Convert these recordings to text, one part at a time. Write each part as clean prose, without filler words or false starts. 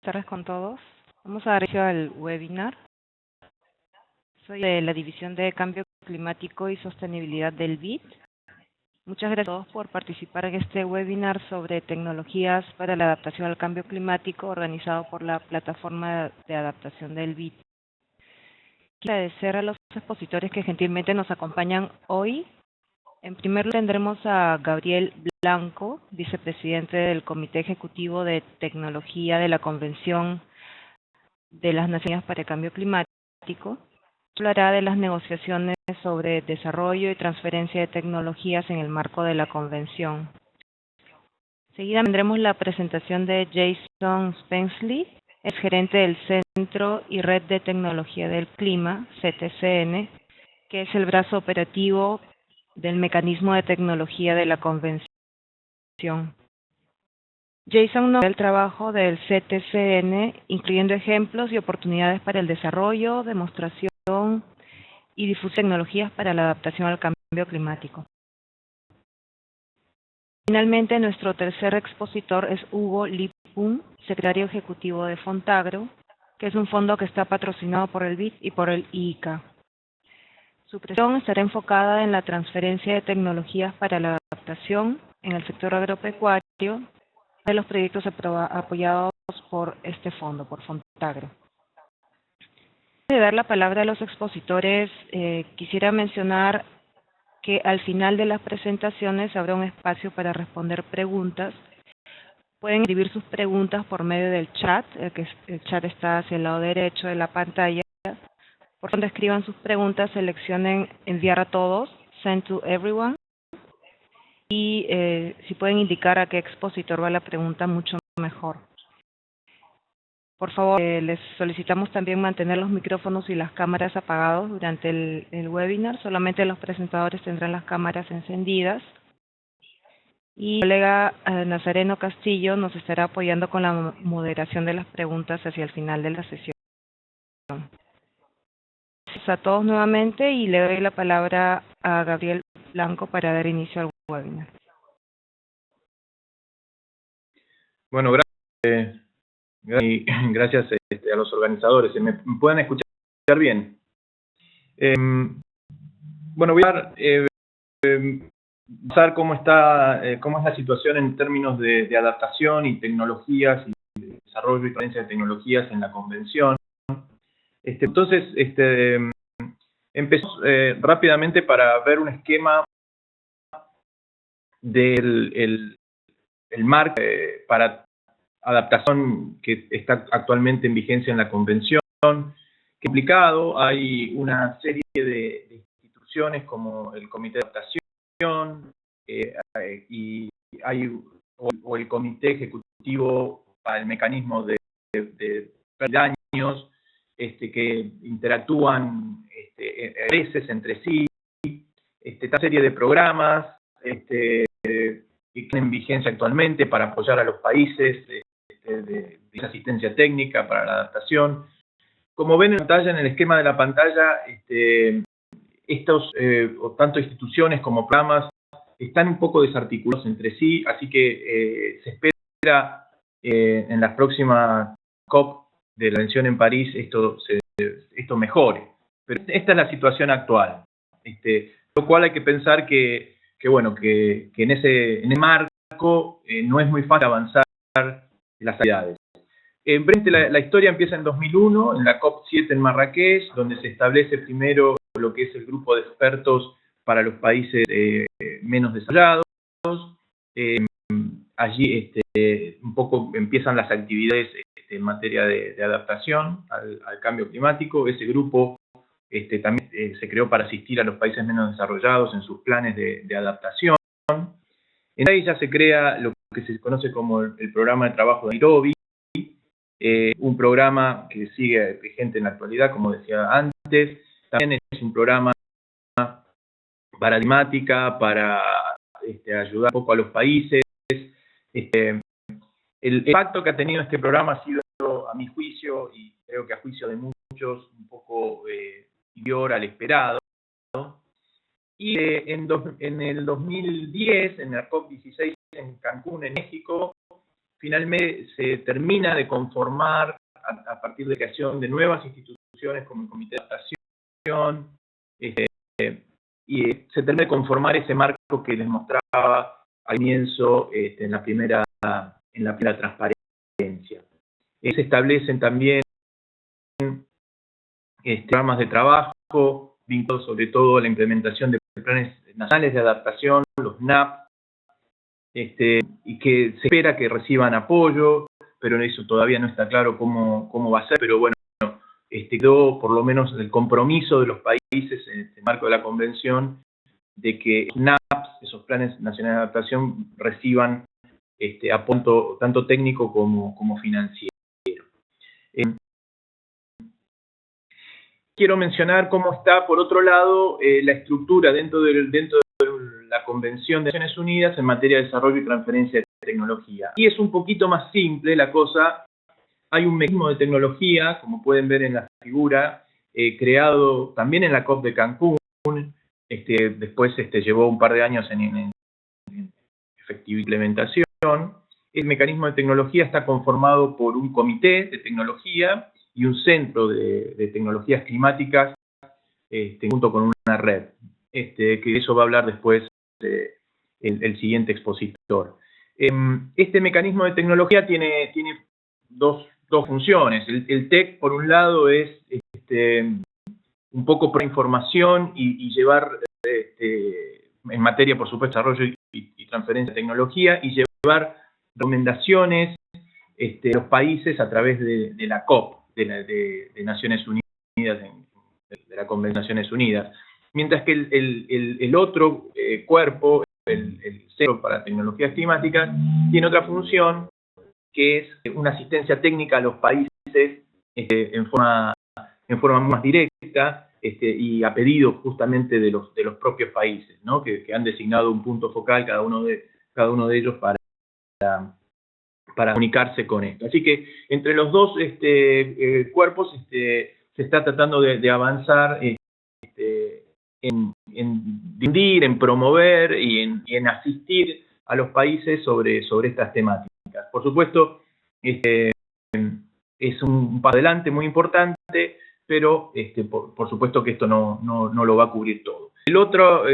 tardes con todos. Vamos a dar inicio al webinar. Soy de la División de Cambio Climático y Sostenibilidad del BID. Muchas gracias a todos por participar en este webinar sobre tecnologías para la adaptación al cambio climático organizado por la Plataforma de Adaptación del BID. Quiero agradecer a los expositores que gentilmente nos acompañan hoy. En primer lugar tendremos a Gabriel Blanco, vicepresidente del Comité Ejecutivo de Tecnología de la Convención de las Naciones para el Cambio Climático. Hablará de las negociaciones sobre desarrollo y transferencia de tecnologías en el marco de la Convención. Seguida tendremos la presentación de Jason Spenceley, es gerente del Centro y Red de Tecnología del Clima, CTCN, que es el brazo operativo del Mecanismo de Tecnología de la Convención. Jason nos da el trabajo del CTCN, incluyendo ejemplos y oportunidades para el desarrollo, demostración y difusión de tecnologías para la adaptación al cambio climático. Finalmente, nuestro tercer expositor es Hugo Lipum, secretario ejecutivo de Fontagro, que es un fondo que está patrocinado por el BID y por el IICA. Su presentación estará enfocada en la transferencia de tecnologías para la adaptación en el sector agropecuario de los proyectos apoyados por este fondo, por Fontagro. Antes de dar la palabra a los expositores, quisiera mencionar que al final de las presentaciones habrá un espacio para responder preguntas. Pueden escribir sus preguntas por medio del chat, el chat está hacia el lado derecho de la pantalla. Por donde escriban sus preguntas, seleccionen enviar a todos, send to everyone, y si pueden indicar a qué expositor va la pregunta, mucho mejor. Por favor, les solicitamos también mantener los micrófonos y las cámaras apagados durante el webinar. Solamente los presentadores tendrán las cámaras encendidas. Y el colega Nazareno Castillo nos estará apoyando con la moderación de las preguntas hacia el final de la sesión. Gracias a todos nuevamente y le doy la palabra a Gabriel Blanco para dar inicio al webinar. Bueno, gracias. Gracias a los organizadores. ¿Me pueden escuchar bien? Bueno, voy a pasar cómo es la situación en términos de adaptación y tecnologías y desarrollo y transferencia de tecnologías en la convención. Entonces, empezamos rápidamente para ver un esquema del marco para adaptación que está actualmente en vigencia en la convención. Que implicado hay una serie de instituciones como el Comité de Adaptación y hay o el Comité Ejecutivo para el Mecanismo de daños que interactúan a veces entre sí, esta serie de programas que están en vigencia actualmente para apoyar a los países de asistencia técnica para la adaptación. Como ven en pantalla, en el esquema de la pantalla, tanto instituciones como programas están un poco desarticulados entre sí, así que se espera en las próximas COP de la convención en París esto mejore. Pero esta es la situación actual. Lo cual hay que pensar que en ese marco no es muy fácil avanzar las actividades. La historia empieza en 2001, en la COP7 en Marrakech, donde se establece primero lo que es el grupo de expertos para los países menos desarrollados. Allí un poco empiezan las actividades en materia de adaptación al cambio climático. Ese grupo también se creó para asistir a los países menos desarrollados en sus planes de adaptación. En ahí ya se crea lo que se conoce como el programa de trabajo de Nairobi, un programa que sigue vigente en la actualidad, como decía antes. También es un programa paradigmática para ayudar un poco a los países. El impacto que ha tenido este programa ha sido, a mi juicio, y creo que a juicio de muchos, un poco inferior al esperado. Y en el 2010, en la COP16 en Cancún, en México, finalmente se termina de conformar a partir de la creación de nuevas instituciones como el Comité de Adaptación, y se termina de conformar ese marco que les mostraba al comienzo en la primera transparencia. Se establecen también programas de trabajo vinculados sobre todo a la implementación de planes nacionales de adaptación, los NAP, y que se espera que reciban apoyo, pero eso todavía no está claro cómo va a ser, pero bueno, quedó por lo menos el compromiso de los países en el marco de la convención de que los NAPs, esos planes nacionales de adaptación, reciban apoyo tanto técnico como financiero. Quiero mencionar cómo está, por otro lado, la estructura dentro de la Convención de Naciones Unidas en materia de desarrollo y transferencia de tecnología. Y es un poquito más simple la cosa. Hay un mecanismo de tecnología, como pueden ver en la figura, creado también en la COP de Cancún. Después llevó un par de años en efectiva implementación. El mecanismo de tecnología está conformado por un comité de tecnología y un centro de tecnologías climáticas junto con una red, que de eso va a hablar después el siguiente expositor. Este mecanismo de tecnología tiene dos funciones. El TEC, por un lado, es un poco para información y llevar, en materia, por supuesto, desarrollo y transferencia de tecnología, y llevar recomendaciones a los países a través de la COP, de Naciones Unidas, de la Convención de Naciones Unidas. Mientras que el otro cuerpo, el Centro para Tecnologías Climáticas, tiene otra función, que es una asistencia técnica a los países en forma más directa y a pedido justamente de los propios países, ¿no? que han designado un punto focal cada uno de ellos para comunicarse con esto. Así que entre los dos cuerpos se está tratando de avanzar en difundir, en promover y en asistir a los países sobre estas temáticas. Por supuesto, es un paso adelante muy importante, pero por supuesto que esto no lo va a cubrir todo. El otro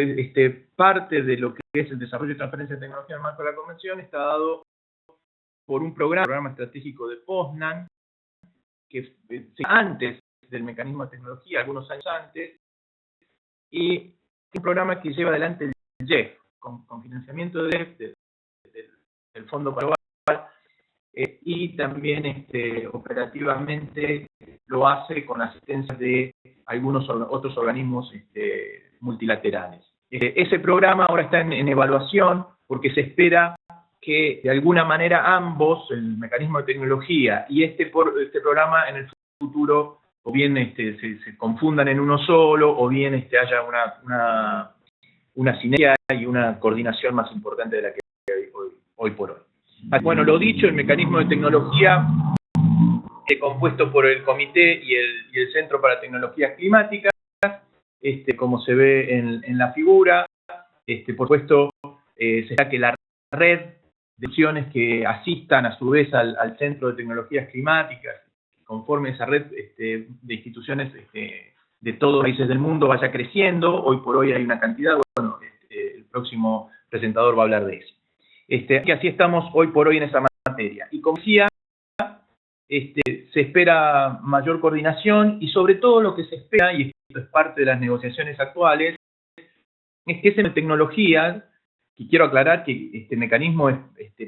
parte de lo que es el desarrollo y transferencia de tecnología en el marco de la Convención está dado por un programa estratégico de Poznan, que antes del mecanismo de tecnología, algunos años antes, y un programa que lleva adelante el GEF, con financiamiento del Fondo Global, y también operativamente lo hace con asistencia de algunos otros organismos multilaterales. Ese programa ahora está en evaluación porque se espera que de alguna manera ambos, el mecanismo de tecnología y este programa en el futuro, o bien se confundan en uno solo, o bien haya una sinergia y una coordinación más importante de la que hay hoy por hoy. Bueno, lo dicho, el mecanismo de tecnología compuesto por el comité y el Centro para Tecnologías Climáticas, como se ve en la figura, por supuesto, será que la red de opciones que asistan a su vez al Centro de Tecnologías Climáticas, conforme esa red de instituciones de todos los países del mundo vaya creciendo. Hoy por hoy hay una cantidad, bueno, el próximo presentador va a hablar de eso. Que así estamos hoy por hoy en esa materia. Y como decía, se espera mayor coordinación y sobre todo lo que se espera, y esto es parte de las negociaciones actuales, es que esa tecnología, y quiero aclarar que este mecanismo es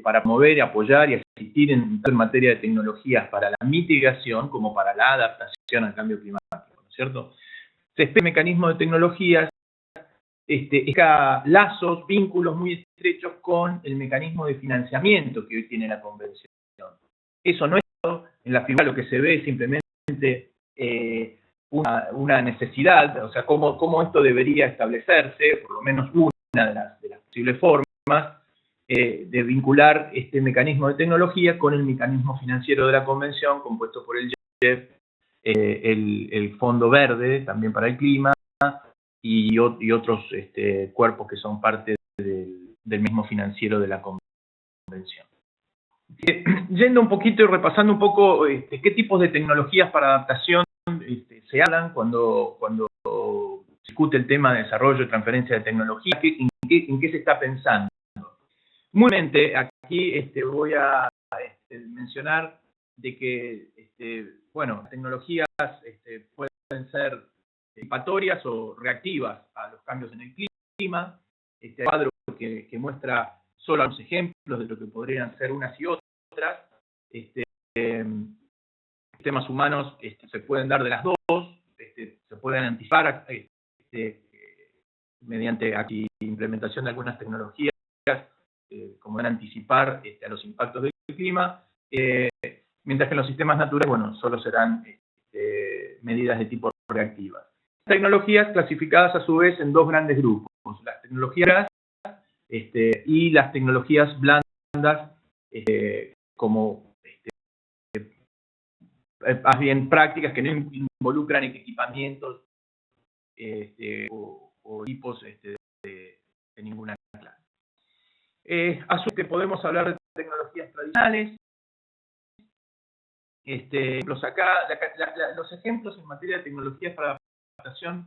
para promover, apoyar y asistir en materia de tecnologías para la mitigación como para la adaptación al cambio climático, ¿no es cierto? Se espera un mecanismo de tecnologías lazos, vínculos muy estrechos con el mecanismo de financiamiento que hoy tiene la Convención. Eso no es todo. En la figura lo que se ve es simplemente una necesidad, o sea, cómo esto debería establecerse, por lo menos una de las posibles formas de vincular este mecanismo de tecnología con el mecanismo financiero de la Convención, compuesto por el GEF, el Fondo Verde, también para el clima, y otros cuerpos que son parte del mismo financiero de la Convención. Yendo un poquito y repasando un poco qué tipos de tecnologías para adaptación se hablan cuando se discute el tema de desarrollo y transferencia de tecnología, en qué se está pensando. Muy brevemente, aquí voy a mencionar de que, bueno, las tecnologías pueden ser anticipatorias o reactivas a los cambios en el clima. Este cuadro que muestra solo algunos ejemplos de lo que podrían ser unas y otras. Sistemas humanos se pueden dar de las dos, se pueden anticipar mediante aquí implementación de algunas tecnologías, como van a anticipar a los impactos del clima, mientras que en los sistemas naturales, bueno, solo serán medidas de tipo reactivas. Tecnologías clasificadas a su vez en dos grandes grupos, las tecnologías y las tecnologías blandas, como más bien prácticas que no involucran equipamientos o equipos de ninguna clase. A su vez podemos hablar de tecnologías tradicionales. Los ejemplos en materia de tecnologías para adaptación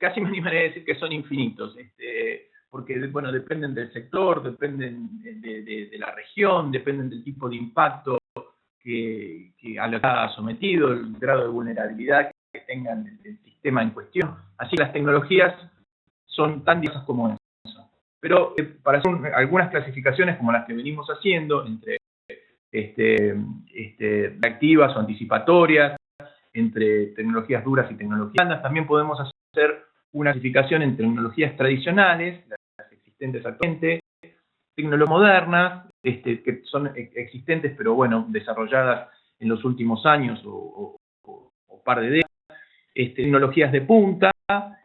casi me animaría a decir que son infinitos, porque bueno, dependen del sector, dependen de la región, dependen del tipo de impacto a lo que está sometido, el grado de vulnerabilidad que tengan el sistema en cuestión. Así las tecnologías son tan diversas como eso. Pero para hacer algunas clasificaciones como las que venimos haciendo, entre reactivas o anticipatorias, entre tecnologías duras y tecnologías blandas, también podemos hacer una clasificación en tecnologías tradicionales, las existentes actualmente, tecnologías modernas, que son existentes pero bueno, desarrolladas en los últimos años o par de décadas, tecnologías de punta,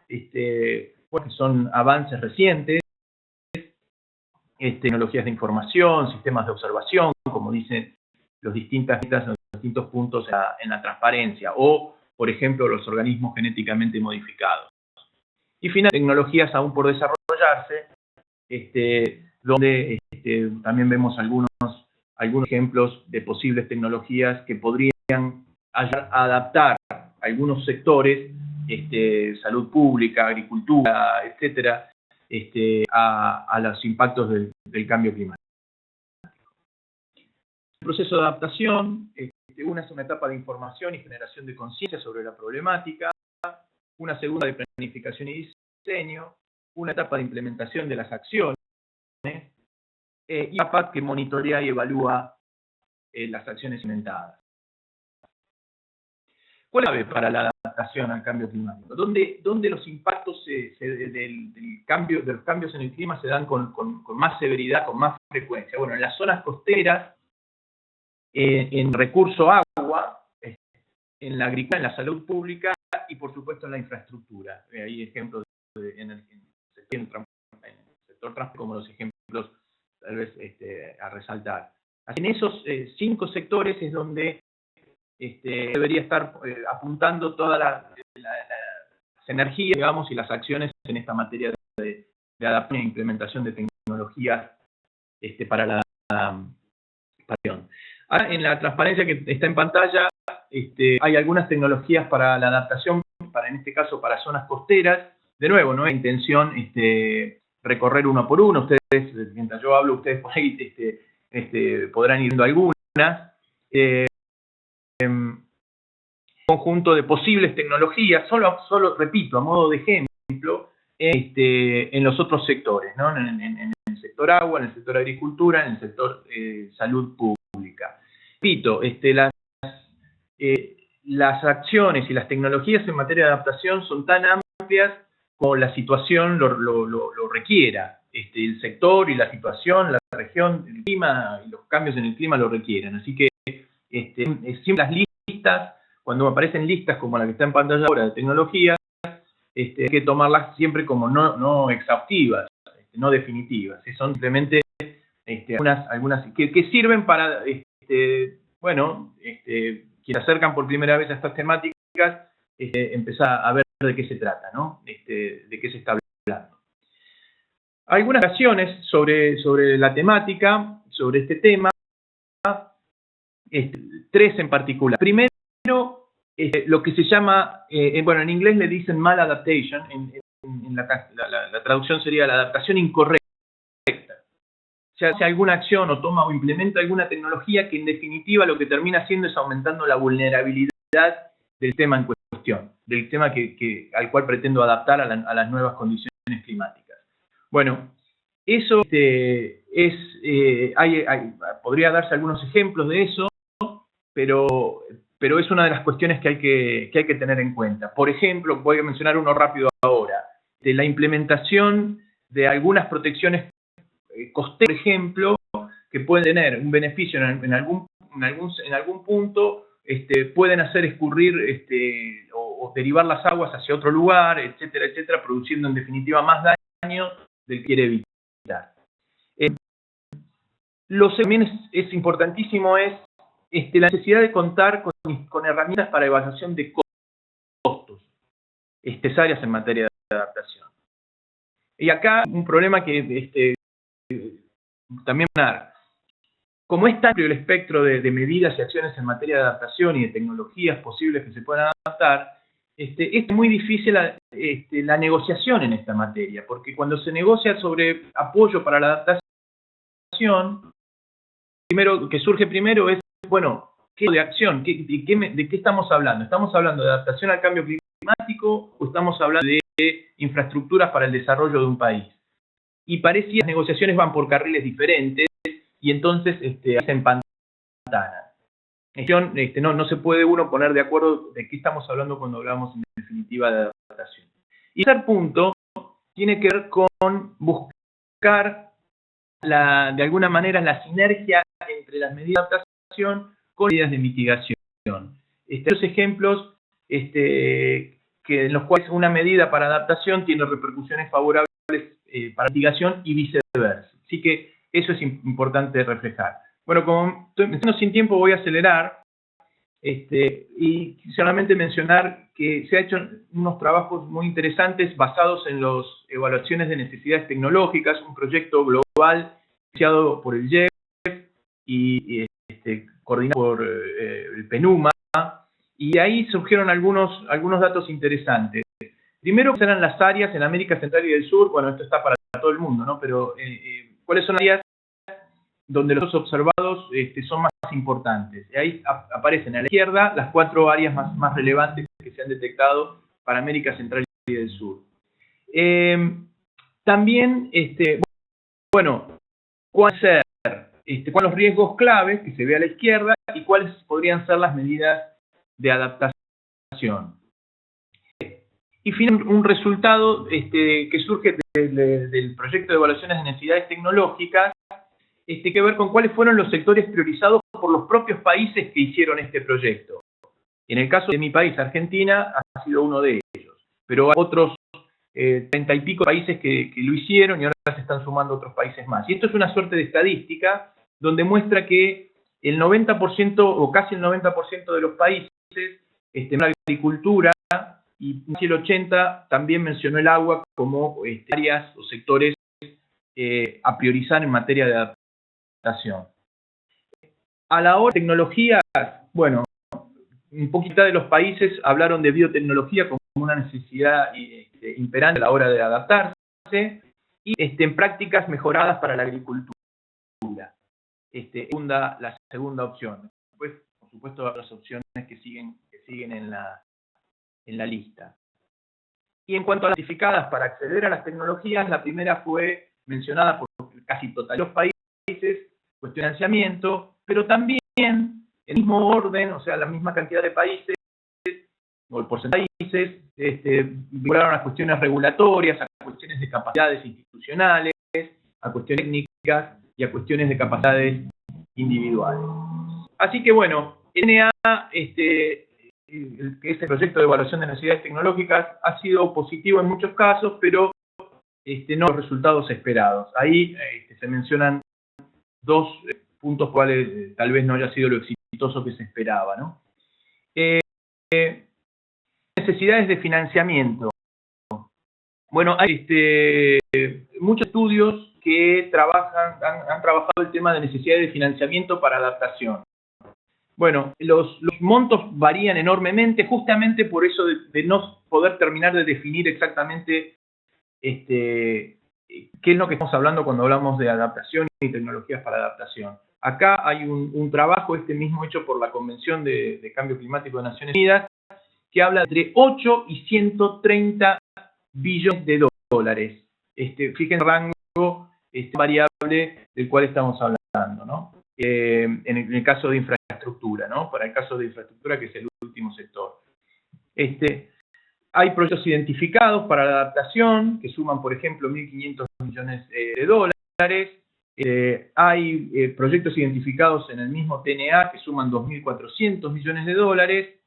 que son avances recientes, tecnologías de información, sistemas de observación, como dicen los distintos puntos en la transparencia, o, por ejemplo, los organismos genéticamente modificados. Y finalmente, tecnologías aún por desarrollarse, donde también vemos algunos ejemplos de posibles tecnologías que podrían ayudar a adaptar algunos sectores, salud pública, agricultura, etcétera, a los impactos del cambio climático. El proceso de adaptación, una es una etapa de información y generación de conciencia sobre la problemática, una segunda de planificación y diseño, una etapa de implementación de las acciones, y una etapa que monitorea y evalúa las acciones implementadas. ¿Cuál es la clave para la adaptación al cambio climático? ¿Dónde los impactos de los cambios en el clima se dan con más severidad, con más frecuencia? Bueno, en las zonas costeras, en recurso agua, en la agricultura, en la salud pública y por supuesto en la infraestructura. Hay ejemplos en el sector transporte como los ejemplos tal vez a resaltar. En esos 5 sectores es donde debería estar apuntando todas las energías, digamos, y las acciones en esta materia de adaptación e implementación de tecnologías para la adaptación. Ahora, en la transparencia que está en pantalla, hay algunas tecnologías para la adaptación, en este caso para zonas costeras. De nuevo, no es intención recorrer uno por uno. Ustedes, mientras yo hablo, ustedes por ahí podrán ir viendo algunas. Conjunto de posibles tecnologías, solo repito, a modo de ejemplo, en los otros sectores, ¿no? En el sector agua, en el sector agricultura, en el sector salud pública. Repito, las acciones y las tecnologías en materia de adaptación son tan amplias como la situación lo requiera. El sector y la situación, la región, el clima y los cambios en el clima lo requieran. Así que siempre las listas, cuando aparecen listas como la que está en pantalla ahora de tecnologías, hay que tomarlas siempre como no exhaustivas, no definitivas. Son simplemente algunas que sirven para, bueno, quienes se acercan por primera vez a estas temáticas, empezar a ver de qué se trata, ¿no? De qué se está hablando. Algunas acciones sobre la temática, sobre este tema, tres en particular. Primero, lo que se llama, bueno, en inglés le dicen maladaptation, en la traducción sería la adaptación incorrecta. Se hace alguna acción o toma o implementa alguna tecnología que en definitiva lo que termina haciendo es aumentando la vulnerabilidad del tema en cuestión, del tema al cual pretendo adaptar a las nuevas condiciones climáticas. Bueno, eso podría darse algunos ejemplos de eso, pero es una de las cuestiones que hay que tener en cuenta. Por ejemplo, voy a mencionar uno rápido ahora, de la implementación de algunas protecciones costeras, por ejemplo, que pueden tener un beneficio en algún punto, pueden hacer escurrir o derivar las aguas hacia otro lugar, etcétera, etcétera, produciendo en definitiva más daño del que quiere evitar. Lo que también es importantísimo es la necesidad de contar con herramientas para evaluación de costos necesarias en materia de adaptación. Y acá un problema que también, como es tan amplio el espectro de medidas y acciones en materia de adaptación y de tecnologías posibles que se puedan adaptar, es muy difícil la negociación en esta materia, porque cuando se negocia sobre apoyo para la adaptación, primero que surge es, bueno, ¿qué de acción? ¿De qué estamos hablando? ¿Estamos hablando de adaptación al cambio climático o estamos hablando de infraestructuras para el desarrollo de un país? Y parece que las negociaciones van por carriles diferentes y entonces se empantanan. No se puede uno poner de acuerdo de qué estamos hablando cuando hablamos en definitiva de adaptación. Y el tercer punto tiene que ver con buscar de alguna manera la sinergia entre las medidas de adaptación con medidas de mitigación. Los ejemplos en los cuales una medida para adaptación tiene repercusiones favorables para mitigación y viceversa. Así que eso es importante reflejar. Bueno, como estoy sin tiempo, voy a acelerar y solamente mencionar que se han hecho unos trabajos muy interesantes basados en las evaluaciones de necesidades tecnológicas, un proyecto global iniciado por el IEF y coordinado por el PNUMA, y ahí surgieron algunos datos interesantes. Primero, ¿cuáles eran las áreas en América Central y del Sur? Bueno, esto está para todo el mundo, ¿no? Pero ¿cuáles son las áreas donde los observados son más importantes? Y ahí aparecen a la izquierda las 4 áreas más relevantes que se han detectado para América Central y del Sur. También, bueno, ¿cuáles ser cuáles los riesgos claves que se ve a la izquierda y cuáles podrían ser las medidas de adaptación? Y finalmente, un resultado que surge del proyecto de evaluaciones de necesidades tecnológicas, que ver con cuáles fueron los sectores priorizados por los propios países que hicieron este proyecto. En el caso de mi país, Argentina, ha sido uno de ellos, pero hay otros 30 y pico países que lo hicieron y ahora se están sumando otros países más. Y esto es una suerte de estadística donde muestra que el 90% o casi el 90% de los países en la agricultura, y casi el 80% también mencionó el agua como áreas o sectores a priorizar en materia de adaptación. A la hora de tecnologías, bueno, un poquito de los países hablaron de biotecnología como una necesidad imperante a la hora de adaptarse y en prácticas mejoradas para la agricultura. La segunda opción. Después, por supuesto, otras opciones que siguen en la lista. Y en cuanto a las certificadas para acceder a las tecnologías, la primera fue mencionada por casi todos los países, cuestión de financiamiento, pero también en el mismo orden, o sea, la misma cantidad de países, o el porcentaje de países, vincularon a cuestiones regulatorias, a cuestiones de capacidades institucionales, a cuestiones técnicas y a cuestiones de capacidades individuales. Así que bueno, NA, que es el proyecto de evaluación de necesidades tecnológicas, ha sido positivo en muchos casos, pero no los resultados esperados. Ahí se mencionan 2 puntos cuales tal vez no haya sido lo exitoso que se esperaba, ¿no? Necesidades de financiamiento. Bueno, hay muchos estudios que han trabajado el tema de necesidades de financiamiento para adaptación. Bueno, los montos varían enormemente, justamente por eso de no poder terminar de definir exactamente qué es lo que estamos hablando cuando hablamos de adaptación y tecnologías para adaptación. Acá hay un trabajo mismo hecho por la Convención de Cambio Climático de Naciones Unidas, que habla entre 8 y 130 billones de dólares. Fíjense el rango variable del cual estamos hablando, ¿no? En el caso de infraestructura, ¿no? Para el caso de infraestructura, que es el último sector. Hay proyectos identificados para la adaptación, que suman, por ejemplo, 1.500 millones de dólares. Hay proyectos identificados en el mismo TNA que suman 2.400 millones de dólares.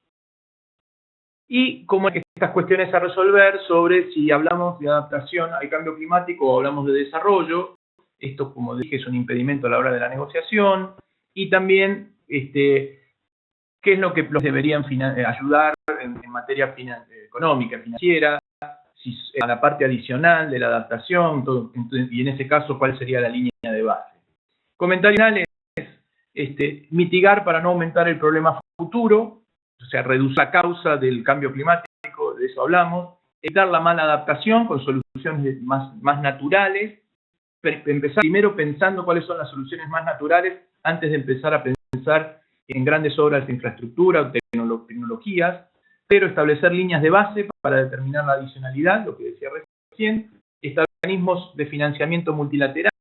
Y como hay estas cuestiones a resolver sobre si hablamos de adaptación al cambio climático o hablamos de desarrollo. Esto, como dije, es un impedimento a la hora de la negociación. Y también, qué es lo que los deberían ayudar en materia económica, financiera, si, a la parte adicional de la adaptación, y en ese caso, cuál sería la línea de base. Comentario final es mitigar para no aumentar el problema futuro, o sea, reducir la causa del cambio climático, de eso hablamos, evitar la mala adaptación con soluciones más naturales, empezar primero pensando cuáles son las soluciones más naturales antes de empezar a pensar en grandes obras de infraestructura o tecnologías, pero establecer líneas de base para determinar la adicionalidad, lo que decía recién, establecer mecanismos de financiamiento multilaterales,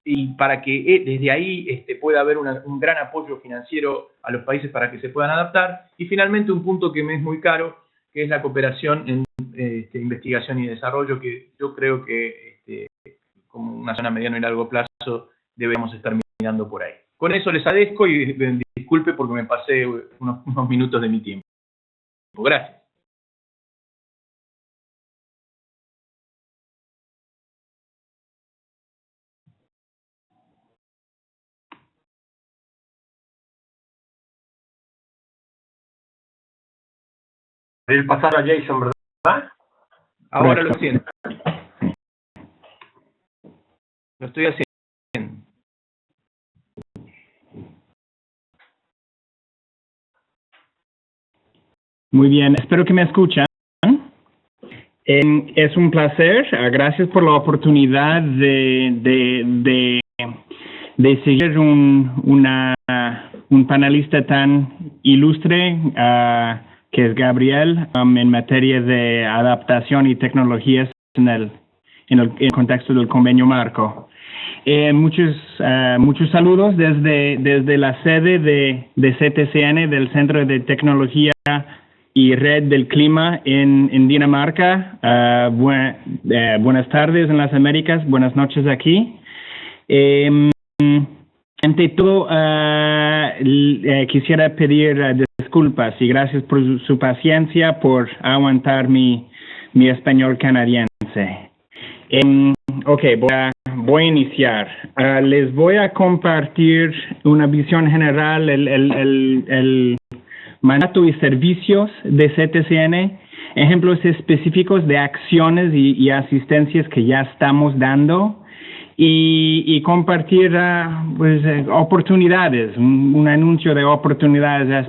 y para que desde ahí pueda haber un gran apoyo financiero a los países para que se puedan adaptar. Y finalmente un punto que me es muy caro, que es la cooperación en investigación y desarrollo, que yo creo que como una zona a mediano y largo plazo debemos estar mirando por ahí. Con eso les agradezco y disculpe porque me pasé unos minutos de mi tiempo. Gracias. El pasar a Jason, ¿verdad? Ahora lo haciendo. Lo estoy haciendo. Muy bien, espero que me escuchan. Es un placer, gracias por la oportunidad de seguir un panelista tan ilustre que es Gabriel en materia de adaptación y tecnologías en el contexto del convenio marco. Muchos saludos desde la sede de CTCN, del Centro de Tecnología y Red del Clima en Dinamarca. Buenas tardes en las Américas, buenas noches aquí. Ante todo, quisiera pedir disculpas y gracias por su paciencia, por aguantar mi español canadiense. Ok, voy a iniciar. Les voy a compartir una visión general, el mandato y servicios de CTCN, ejemplos específicos de acciones y asistencias que ya estamos dando, y compartir oportunidades, un anuncio de oportunidades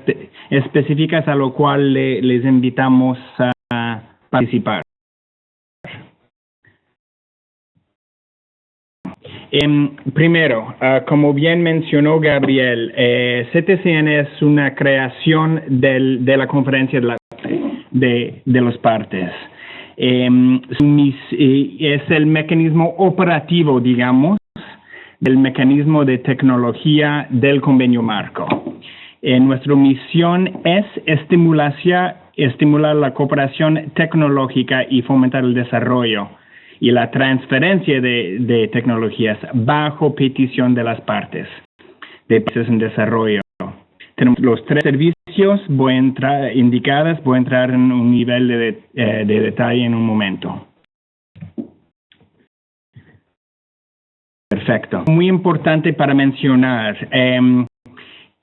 específicas a lo cual les invitamos a participar. Primero, como bien mencionó Gabriel, CTCN es una creación de la conferencia de las partes. Es el mecanismo operativo, digamos, del mecanismo de tecnología del convenio marco. Nuestra misión es estimular la cooperación tecnológica y fomentar el desarrollo y la transferencia de tecnologías bajo petición de las partes de países en desarrollo. Tenemos los 3 servicios, voy a entrar en un nivel de detalle en un momento. Perfecto. Muy importante para mencionar,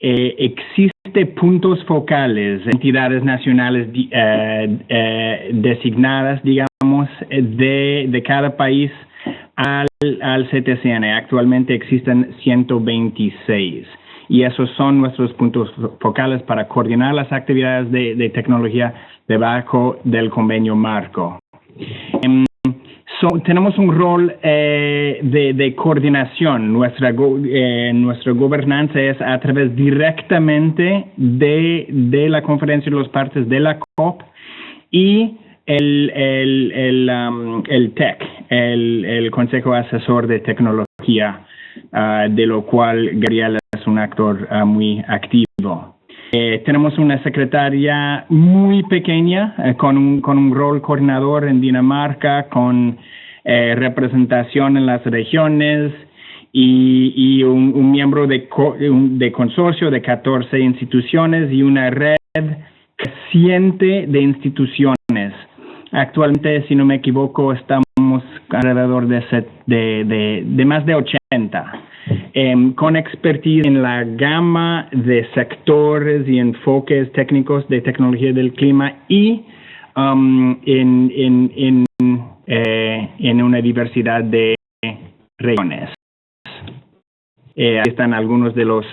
existe puntos focales, entidades nacionales designadas, digamos, de cada país al CTCN. Actualmente existen 126 y esos son nuestros puntos focales para coordinar las actividades de tecnología debajo del convenio marco. Tenemos un rol de coordinación. Nuestra gobernanza es a través directamente de la conferencia de las partes de la COP y el TEC, el Consejo Asesor de Tecnología, de lo cual Gabriel es un actor muy activo. Tenemos una secretaria muy pequeña con un rol coordinador en Dinamarca, con representación en las regiones y un miembro de consorcio de 14 instituciones y una red creciente de instituciones. Actualmente, si no me equivoco, estamos alrededor de más de 80, con expertise en la gama de sectores y enfoques técnicos de tecnología del clima y en una diversidad de regiones. Ahí están algunos de los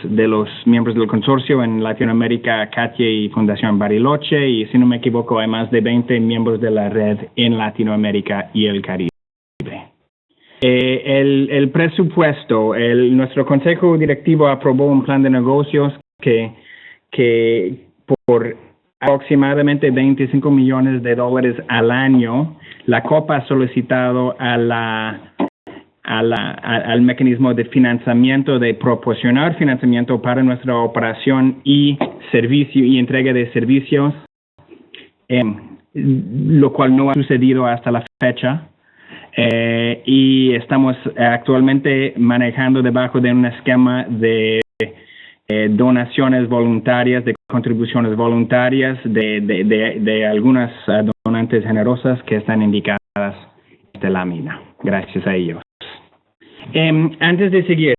miembros del consorcio en Latinoamérica, Katia y Fundación Bariloche, y si no me equivoco hay más de 20 miembros de la red en Latinoamérica y el Caribe. El presupuesto, nuestro consejo directivo aprobó un plan de negocios que por aproximadamente $25 millones al año, la COP ha solicitado al mecanismo de financiamiento, de proporcionar financiamiento para nuestra operación y servicio y entrega de servicios, lo cual no ha sucedido hasta la fecha. Y estamos actualmente manejando debajo de un esquema de donaciones voluntarias, de contribuciones voluntarias de algunas donantes generosas que están indicadas en esta lámina. Gracias a ellos. Antes de seguir,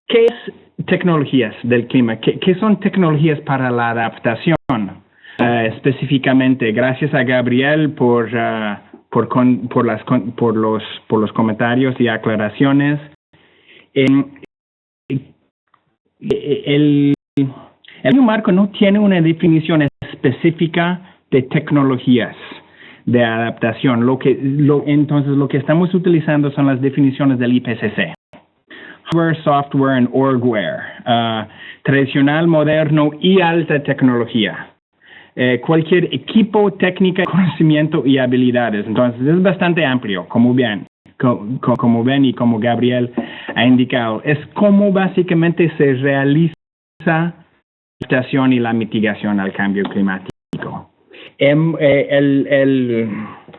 ¿qué es tecnologías del clima? ¿Qué son tecnologías para la adaptación? Específicamente, gracias a Gabriel por los comentarios y aclaraciones. El marco no tiene una definición específica de tecnologías de adaptación. Entonces, lo que estamos utilizando son las definiciones del IPCC. Hardware, software and orgware. Tradicional, moderno y alta tecnología. Cualquier equipo, técnica, conocimiento y habilidades. Entonces, es bastante amplio, como ven y como Gabriel ha indicado. Es como básicamente se realiza la adaptación y la mitigación al cambio climático.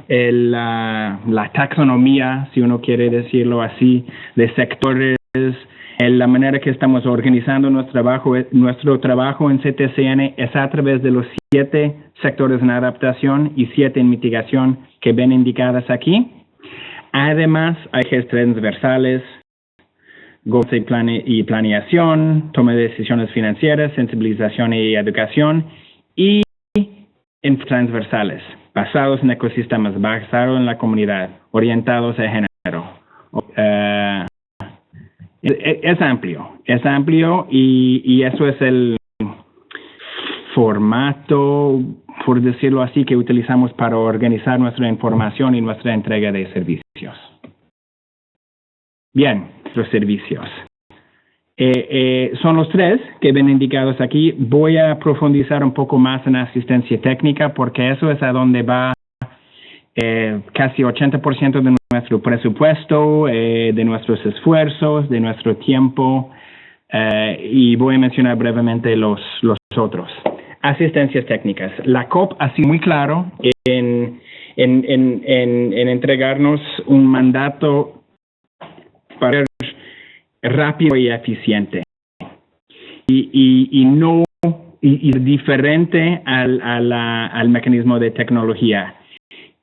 La taxonomía, si uno quiere decirlo así, de sectores, la manera que estamos organizando nuestro trabajo en CTCN es a través de los 7 sectores en adaptación y 7 en mitigación que ven indicadas aquí. Además, hay ejes transversales, goce y planeación, toma de decisiones financieras, sensibilización y educación, y transversales, basados en ecosistemas, basados en la comunidad, orientados a género. Es amplio y eso es el formato, por decirlo así, que utilizamos para organizar nuestra información y nuestra entrega de servicios. Bien, los servicios. Son los 3 que ven indicados aquí. Voy a profundizar un poco más en asistencia técnica porque eso es a donde va casi 80% de nuestro presupuesto, de nuestros esfuerzos, de nuestro tiempo, y voy a mencionar brevemente los otros. Asistencias técnicas. La COP ha sido muy claro en entregarnos un mandato para ser rápido y eficiente y diferente al mecanismo de tecnología.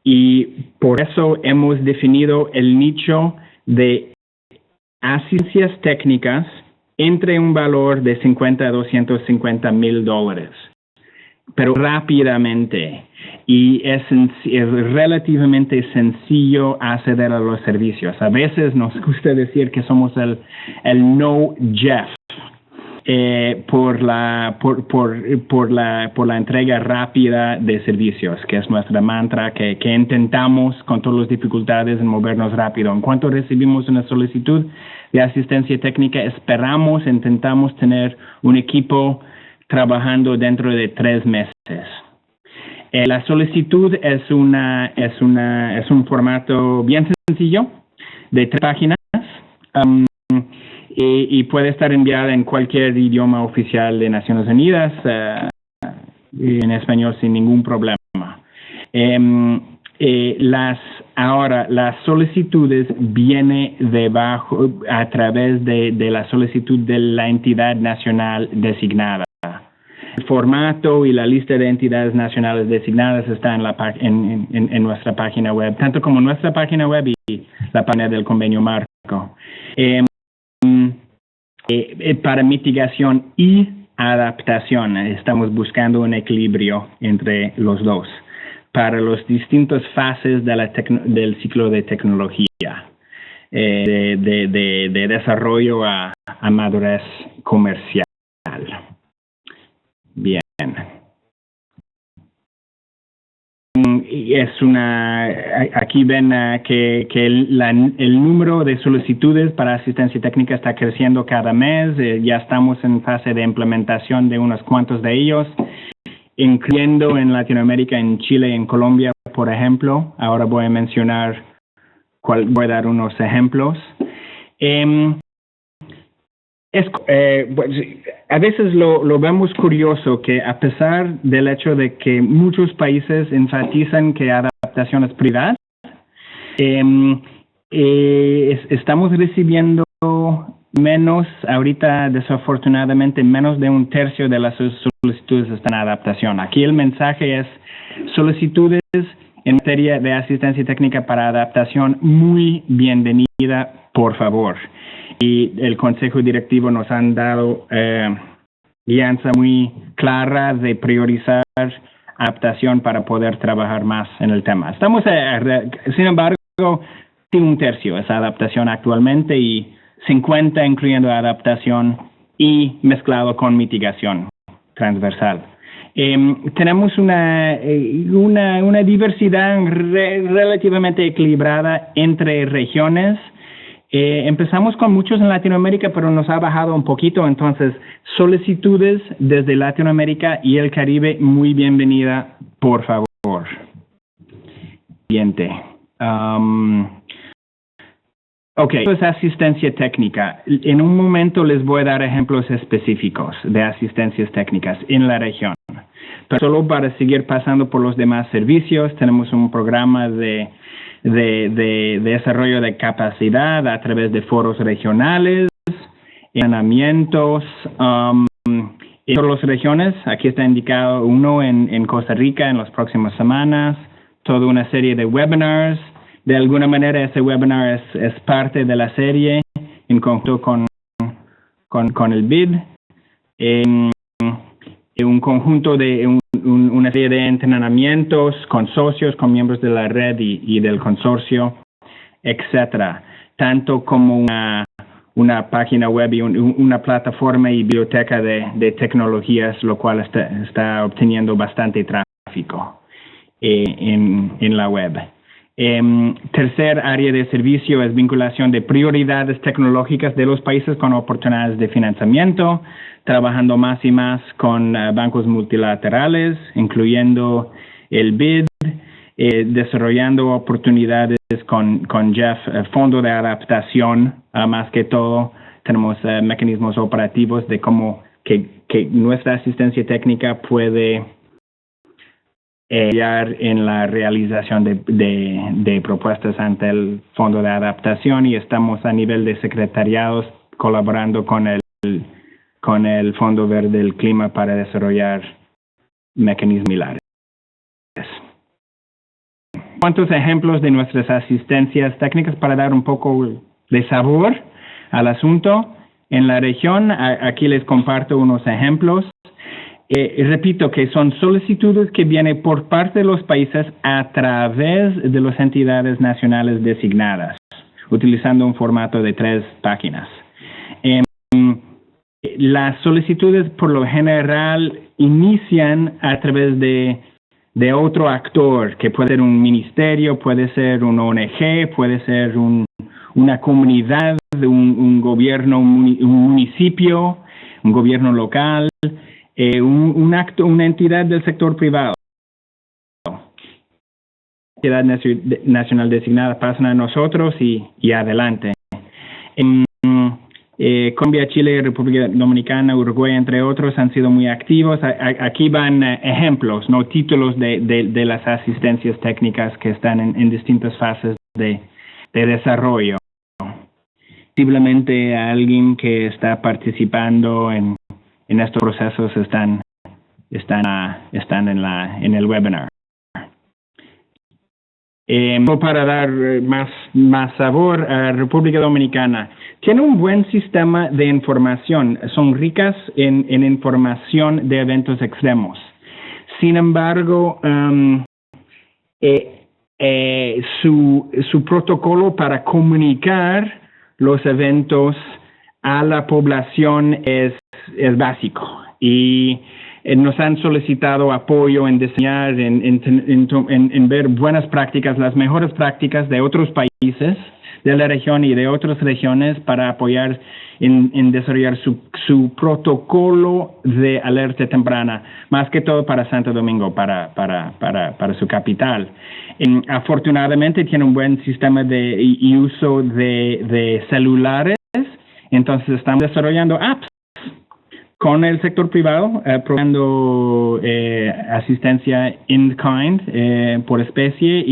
Y por eso hemos definido el nicho de asistencias técnicas entre un valor de $50 a $250 mil. pero rápidamente. Y es relativamente sencillo acceder a los servicios. A veces nos gusta decir que somos el no Jeff por la entrega rápida de servicios, que es nuestra mantra, que intentamos con todas las dificultades en movernos rápido. En cuanto recibimos una solicitud de asistencia técnica, intentamos tener un equipo trabajando dentro de 3 meses. La solicitud es un formato bien sencillo de 3 páginas y puede estar enviada en cualquier idioma oficial de Naciones Unidas, en español sin ningún problema. Las solicitudes vienen debajo a través de la solicitud de la entidad nacional designada. El formato y la lista de entidades nacionales designadas está en nuestra página web, tanto como nuestra página web y la página del convenio marco. Para mitigación y adaptación, estamos buscando un equilibrio entre los dos para las distintas fases del ciclo de tecnología, de desarrollo a madurez comercial. Bien. Aquí ven que el número de solicitudes para asistencia técnica está creciendo cada mes. Ya estamos en fase de implementación de unos cuantos de ellos, incluyendo en Latinoamérica, en Chile y en Colombia, por ejemplo. Ahora voy a dar unos ejemplos. A veces lo vemos curioso que a pesar del hecho de que muchos países enfatizan que adaptación es prioridad, estamos recibiendo menos, ahorita desafortunadamente, menos de 1/3 de las solicitudes están en adaptación. Aquí el mensaje es solicitudes en materia de asistencia técnica para adaptación muy bienvenida, por favor. Y el Consejo Directivo nos han dado guianza muy clara de priorizar adaptación para poder trabajar más en el tema. Sin embargo, 1/3 es adaptación actualmente y 50 incluyendo adaptación y mezclado con mitigación transversal. Tenemos una diversidad relativamente equilibrada entre regiones. Empezamos con muchos en Latinoamérica, pero nos ha bajado un poquito. Entonces, solicitudes desde Latinoamérica y el Caribe, muy bienvenida, por favor. Siguiente. Esto es asistencia técnica. En un momento les voy a dar ejemplos específicos de asistencias técnicas en la región. Pero solo para seguir pasando por los demás servicios, tenemos un programa de desarrollo de capacidad a través de foros regionales, entrenamientos en todas las regiones. Aquí está indicado uno en Costa Rica en las próximas semanas, toda una serie de webinars. De alguna manera ese webinar es parte de la serie en conjunto con el BID. Un conjunto de una serie de entrenamientos con socios, con miembros de la red y del consorcio, etcétera, tanto como una página web y una plataforma y biblioteca de tecnologías, lo cual está obteniendo bastante tráfico en la web. Tercer área de servicio es vinculación de prioridades tecnológicas de los países con oportunidades de financiamiento, trabajando más y más con bancos multilaterales, incluyendo el BID, desarrollando oportunidades con Jeff, Fondo de Adaptación, más que todo. Tenemos mecanismos operativos de cómo que nuestra asistencia técnica puede ayudar en la realización de propuestas ante el Fondo de Adaptación, y estamos a nivel de secretariados colaborando con el Fondo Verde del Clima para desarrollar mecanismos similares. ¿Cuántos ejemplos de nuestras asistencias técnicas para dar un poco de sabor al asunto? En la región, aquí les comparto unos ejemplos. repito que son solicitudes que vienen por parte de los países a través de las entidades nacionales designadas, utilizando un formato de 3 páginas. Las solicitudes por lo general inician a través de otro actor, que puede ser un ministerio, puede ser una ONG, puede ser una comunidad, un gobierno, un municipio, un gobierno local, una entidad del sector privado. Entidad nacional designada pasan a nosotros y adelante. Colombia, Chile, República Dominicana, Uruguay, entre otros, han sido muy activos. Aquí van ejemplos, no títulos de las asistencias técnicas que están en distintas fases de desarrollo. Posiblemente alguien que está participando en estos procesos están en el webinar. Para dar más sabor a República Dominicana, tiene un buen sistema de información, son ricas en información de eventos extremos. Sin embargo, su protocolo para comunicar los eventos a la población es básico y nos han solicitado apoyo en diseñar, en ver buenas prácticas, las mejores prácticas de otros países de la región y de otras regiones para apoyar en desarrollar su protocolo de alerta temprana, más que todo para Santo Domingo, para su capital. Afortunadamente tiene un buen sistema de uso de celulares, entonces estamos desarrollando apps con el sector privado, proveyendo asistencia in kind por especie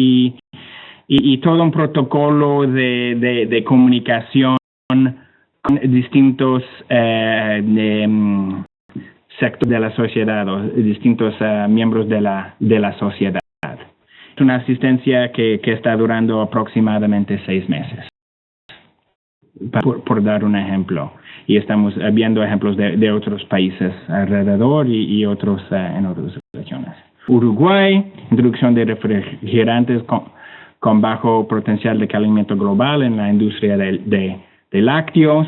y todo un protocolo de comunicación con distintos sectores de la sociedad o distintos miembros de la sociedad. Es una asistencia que está durando aproximadamente 6 meses, por dar un ejemplo. Y estamos viendo ejemplos de otros países alrededor y otros en otras regiones. Uruguay, introducción de refrigerantes con bajo potencial de calentamiento global en la industria de lácteos.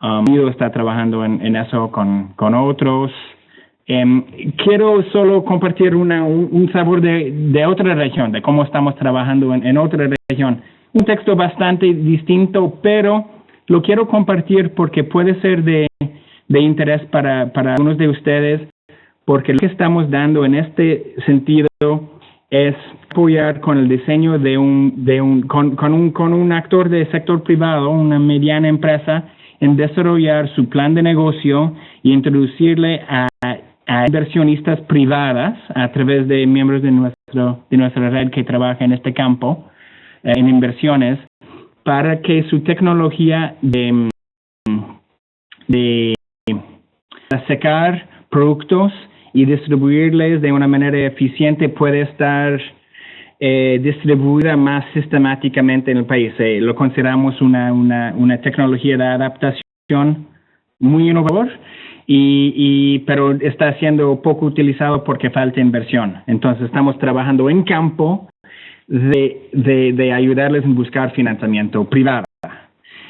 Unido está trabajando en eso con otros. Quiero solo compartir un sabor de otra región, de cómo estamos trabajando en otra región. Un texto bastante distinto, pero lo quiero compartir porque puede ser de interés para algunos de ustedes, porque lo que estamos dando en este sentido es apoyar con el diseño con un actor del sector privado, una mediana empresa, en desarrollar su plan de negocio y introducirle a inversionistas privadas a través de miembros de nuestra red que trabaja en este campo, en inversiones, para que su tecnología de secar productos y distribuirles de una manera eficiente puede estar distribuida más sistemáticamente en el país. Lo consideramos una tecnología de adaptación muy innovador, pero está siendo poco utilizado porque falta inversión. Entonces estamos trabajando en campo de ayudarles en buscar financiamiento privado.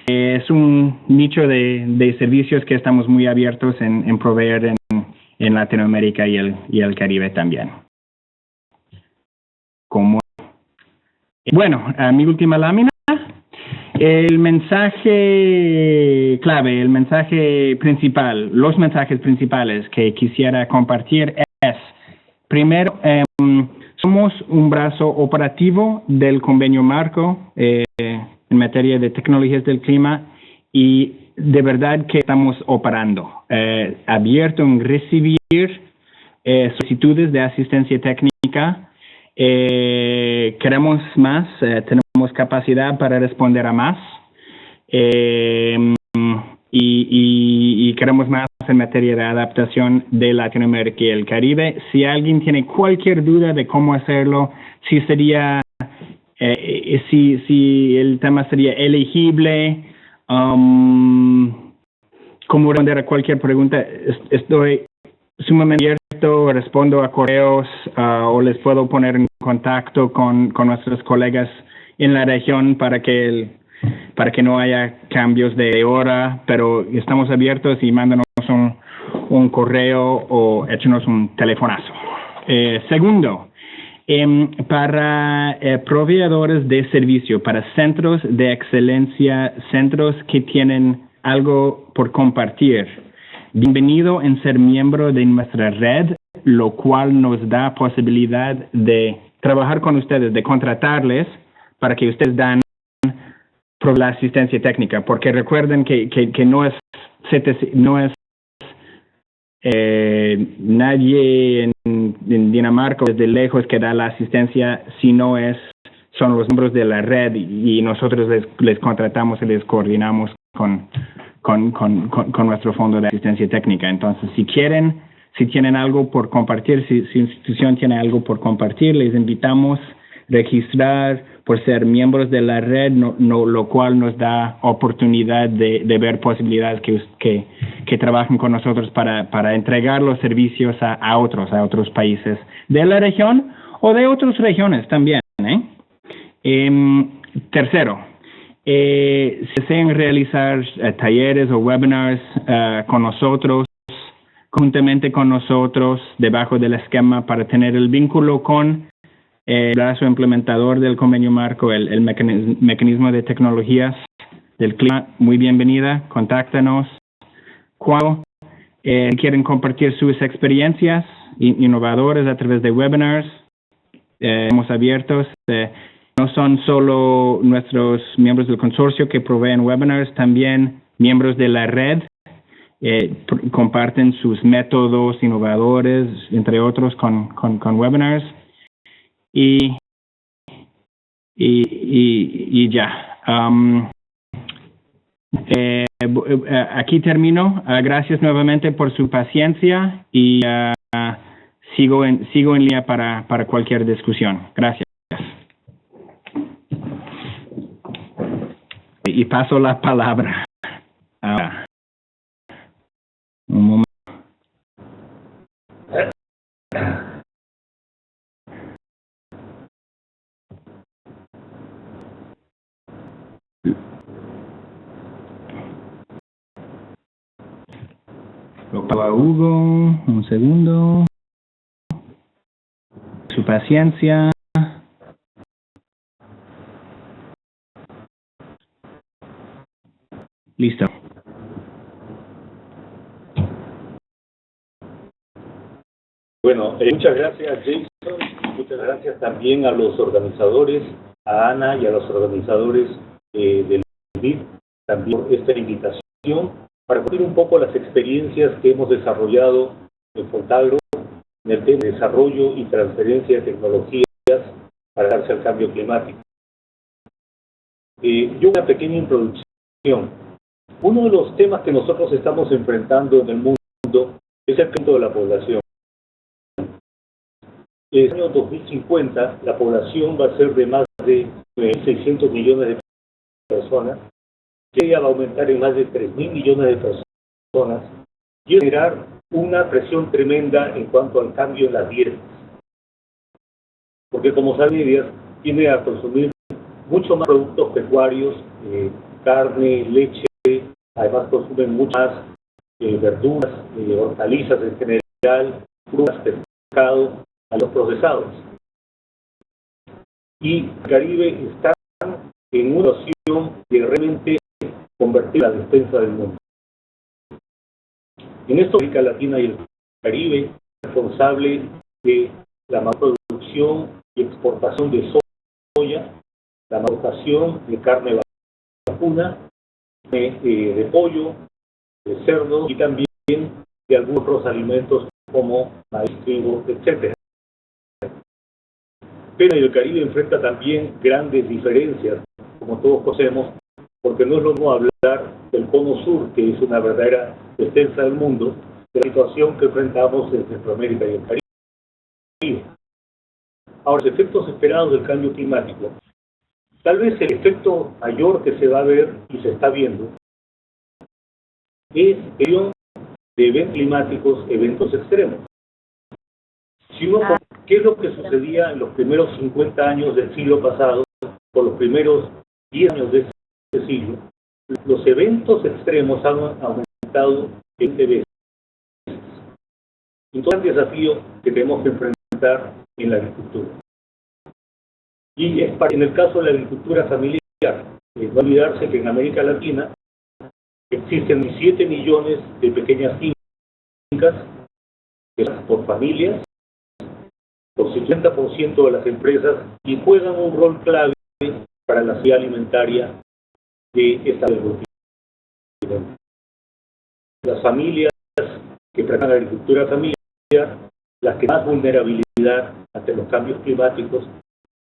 Es un nicho de servicios que estamos muy abiertos en proveer en Latinoamérica y el Caribe también. Bueno, mi última lámina. El mensaje clave, el mensaje principal, los mensajes principales que quisiera compartir es, primero, somos un brazo operativo del convenio marco en materia de tecnologías del clima y de verdad que estamos operando, abierto en recibir solicitudes de asistencia técnica. Queremos más, tenemos capacidad para responder a más y queremos más en materia de adaptación de Latinoamérica y el Caribe. Si alguien tiene cualquier duda de cómo hacerlo, si el tema sería elegible, cómo responder a cualquier pregunta, estoy sumamente abierto, respondo a correos o les puedo poner en contacto con nuestros colegas en la región para que no haya cambios de hora, pero estamos abiertos y mándanos un correo o échenos un telefonazo. Segundo, para proveedores de servicio, para centros de excelencia, centros que tienen algo por compartir. Bienvenido en ser miembro de nuestra red, lo cual nos da posibilidad de trabajar con ustedes, de contratarles para que ustedes dan la asistencia técnica, porque recuerden que no es nadie en Dinamarca desde lejos que da la asistencia, sino son los miembros de la red y nosotros les contratamos y les coordinamos con nuestro fondo de asistencia técnica. Entonces, si tienen algo por compartir, si su institución tiene algo por compartir, les invitamos a registrar por ser miembros de la red, lo cual nos da oportunidad de ver posibilidades que trabajen con nosotros para entregar los servicios a otros países de la región o de otras regiones también. Tercero, si desean realizar talleres o webinars con nosotros, juntamente con nosotros, debajo del esquema para tener el vínculo con el brazo implementador del convenio marco, el mecanismo de tecnologías del clima, muy bienvenida, contáctanos. Cuando quieren compartir sus experiencias innovadoras a través de webinars, estamos abiertos. No son solo nuestros miembros del consorcio que proveen webinars, también miembros de la red comparten sus métodos innovadores, entre otros, con webinars. Y ya. Aquí termino. Gracias nuevamente por su paciencia y sigo en línea para cualquier discusión. Gracias. Y paso la palabra ahora. Un momento. Lo paso a Hugo, un segundo. Su paciencia. Listo. Bueno, muchas gracias, Jason. Muchas gracias también a los organizadores, a Ana y a los organizadores del BID, también por esta invitación para compartir un poco las experiencias que hemos desarrollado en Fontagro en el tema de desarrollo y transferencia de tecnologías para darse al cambio climático. Yo una pequeña introducción. Uno de los temas que nosotros estamos enfrentando en el mundo es el crecimiento de la población. En el año 2050 la población va a ser de más de 600 millones de personas, que va a aumentar en más de 3.000 millones de personas y generar una presión tremenda en cuanto al cambio en las dietas. Porque como saben, tiende a consumir mucho más productos pecuarios, carne, leche, además consumen muchas verduras, hortalizas en general, frutas, pescado, a los procesados. Y el Caribe está en una situación de realmente convertir la despensa del mundo. En esto, América Latina y el Caribe es responsable de la mayor producción y exportación de soya, la exportación de carne vacuna, de pollo, de cerdo y también de algunos otros alimentos como maíz, trigo, etc. Pero el Caribe enfrenta también grandes diferencias, como todos conocemos, porque no es lo mismo hablar del cono sur, que es una verdadera despensa del mundo, de la situación que enfrentamos en Centroamérica y el Caribe. Ahora, los efectos esperados del cambio climático. Tal vez el efecto mayor que se va a ver y se está viendo es de eventos climáticos, eventos extremos. Si uno, ¿qué es lo que sucedía en los primeros 50 años del siglo pasado, por los primeros 10 años de este siglo? Los eventos extremos han aumentado 20 veces. Entonces, es un desafío que tenemos que enfrentar en la agricultura. Y en el caso de la agricultura familiar, no olvidarse que en América Latina existen 17 millones de pequeñas fincas por familias, por 50% de las empresas, y juegan un rol clave para la seguridad alimentaria de esta agricultura. Las familias que practican agricultura familiar, las que más vulnerabilidad ante los cambios climáticos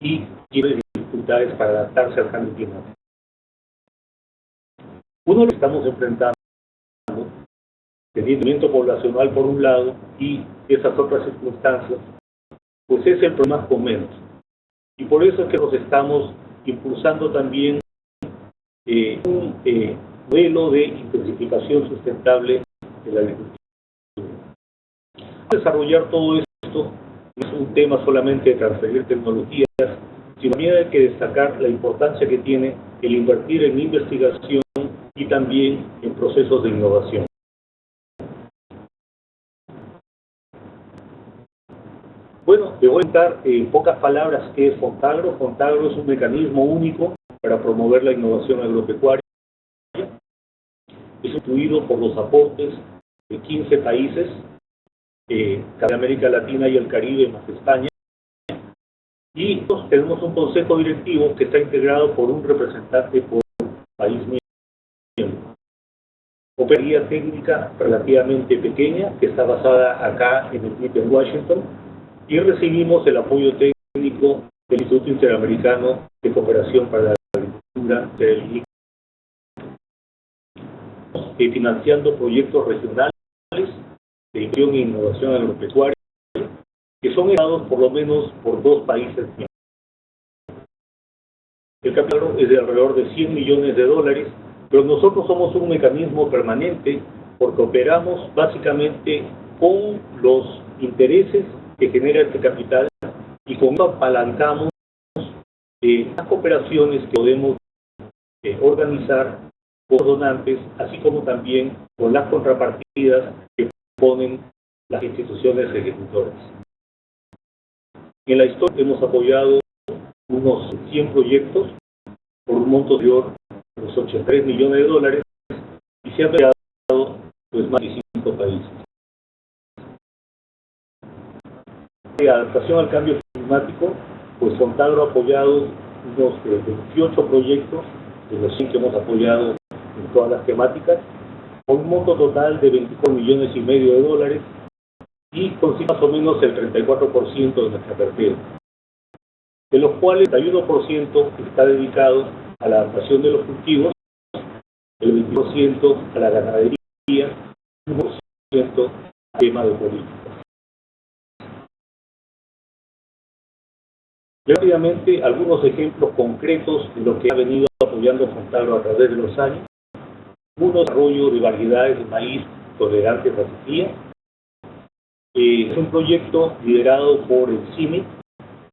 y tienen dificultades para adaptarse al cambio climático. Uno lo que estamos enfrentando, el crecimiento poblacional por un lado y esas otras circunstancias, pues es el problema con menos. Y por eso es que nos estamos impulsando también un modelo de intensificación sustentable de la agricultura. Desarrollar todo esto no es un tema solamente de transferir tecnologías, sino también hay que destacar la importancia que tiene el invertir en investigación y también en procesos de innovación. Bueno, te voy a contar en pocas palabras qué es Fontagro. Fontagro es un mecanismo único para promover la innovación agropecuaria. Es instituido por los aportes de 15 países, de América Latina y el Caribe más España. Y tenemos un consejo directivo que está integrado por un representante por país miembro. Opera guía técnica relativamente pequeña que está basada acá en el MIT en Washington, y recibimos el apoyo técnico del Instituto Interamericano de Cooperación para la Agricultura del ICA, financiando proyectos regionales de inversión e innovación agropecuaria que son heredados por lo menos por 2 países miembros. El capital es de alrededor de $100 millones, pero nosotros somos un mecanismo permanente porque operamos básicamente con los intereses que genera este capital y con eso apalancamos las cooperaciones que podemos organizar con donantes, así como también con las contrapartidas que ponen las instituciones ejecutoras. En la historia hemos apoyado unos 100 proyectos por un monto superior a los $83 millones y se han apoyado pues más de 5 países. De adaptación al cambio climático, pues Fontagro ha apoyado unos 28 proyectos de los 100 que hemos apoyado en todas las temáticas, con un monto total de $24,5 millones y consigue más o menos el 34% de nuestra cartera, de los cuales el 31% está dedicado a la adaptación de los cultivos, el 20% a la ganadería y el 1% al tema de política. Rápidamente, algunos ejemplos concretos de lo que ha venido apoyando Fontagro a través de los años. Uno, desarrollo de variedades de maíz tolerantes a sequía. Es un proyecto liderado por el CIMIC,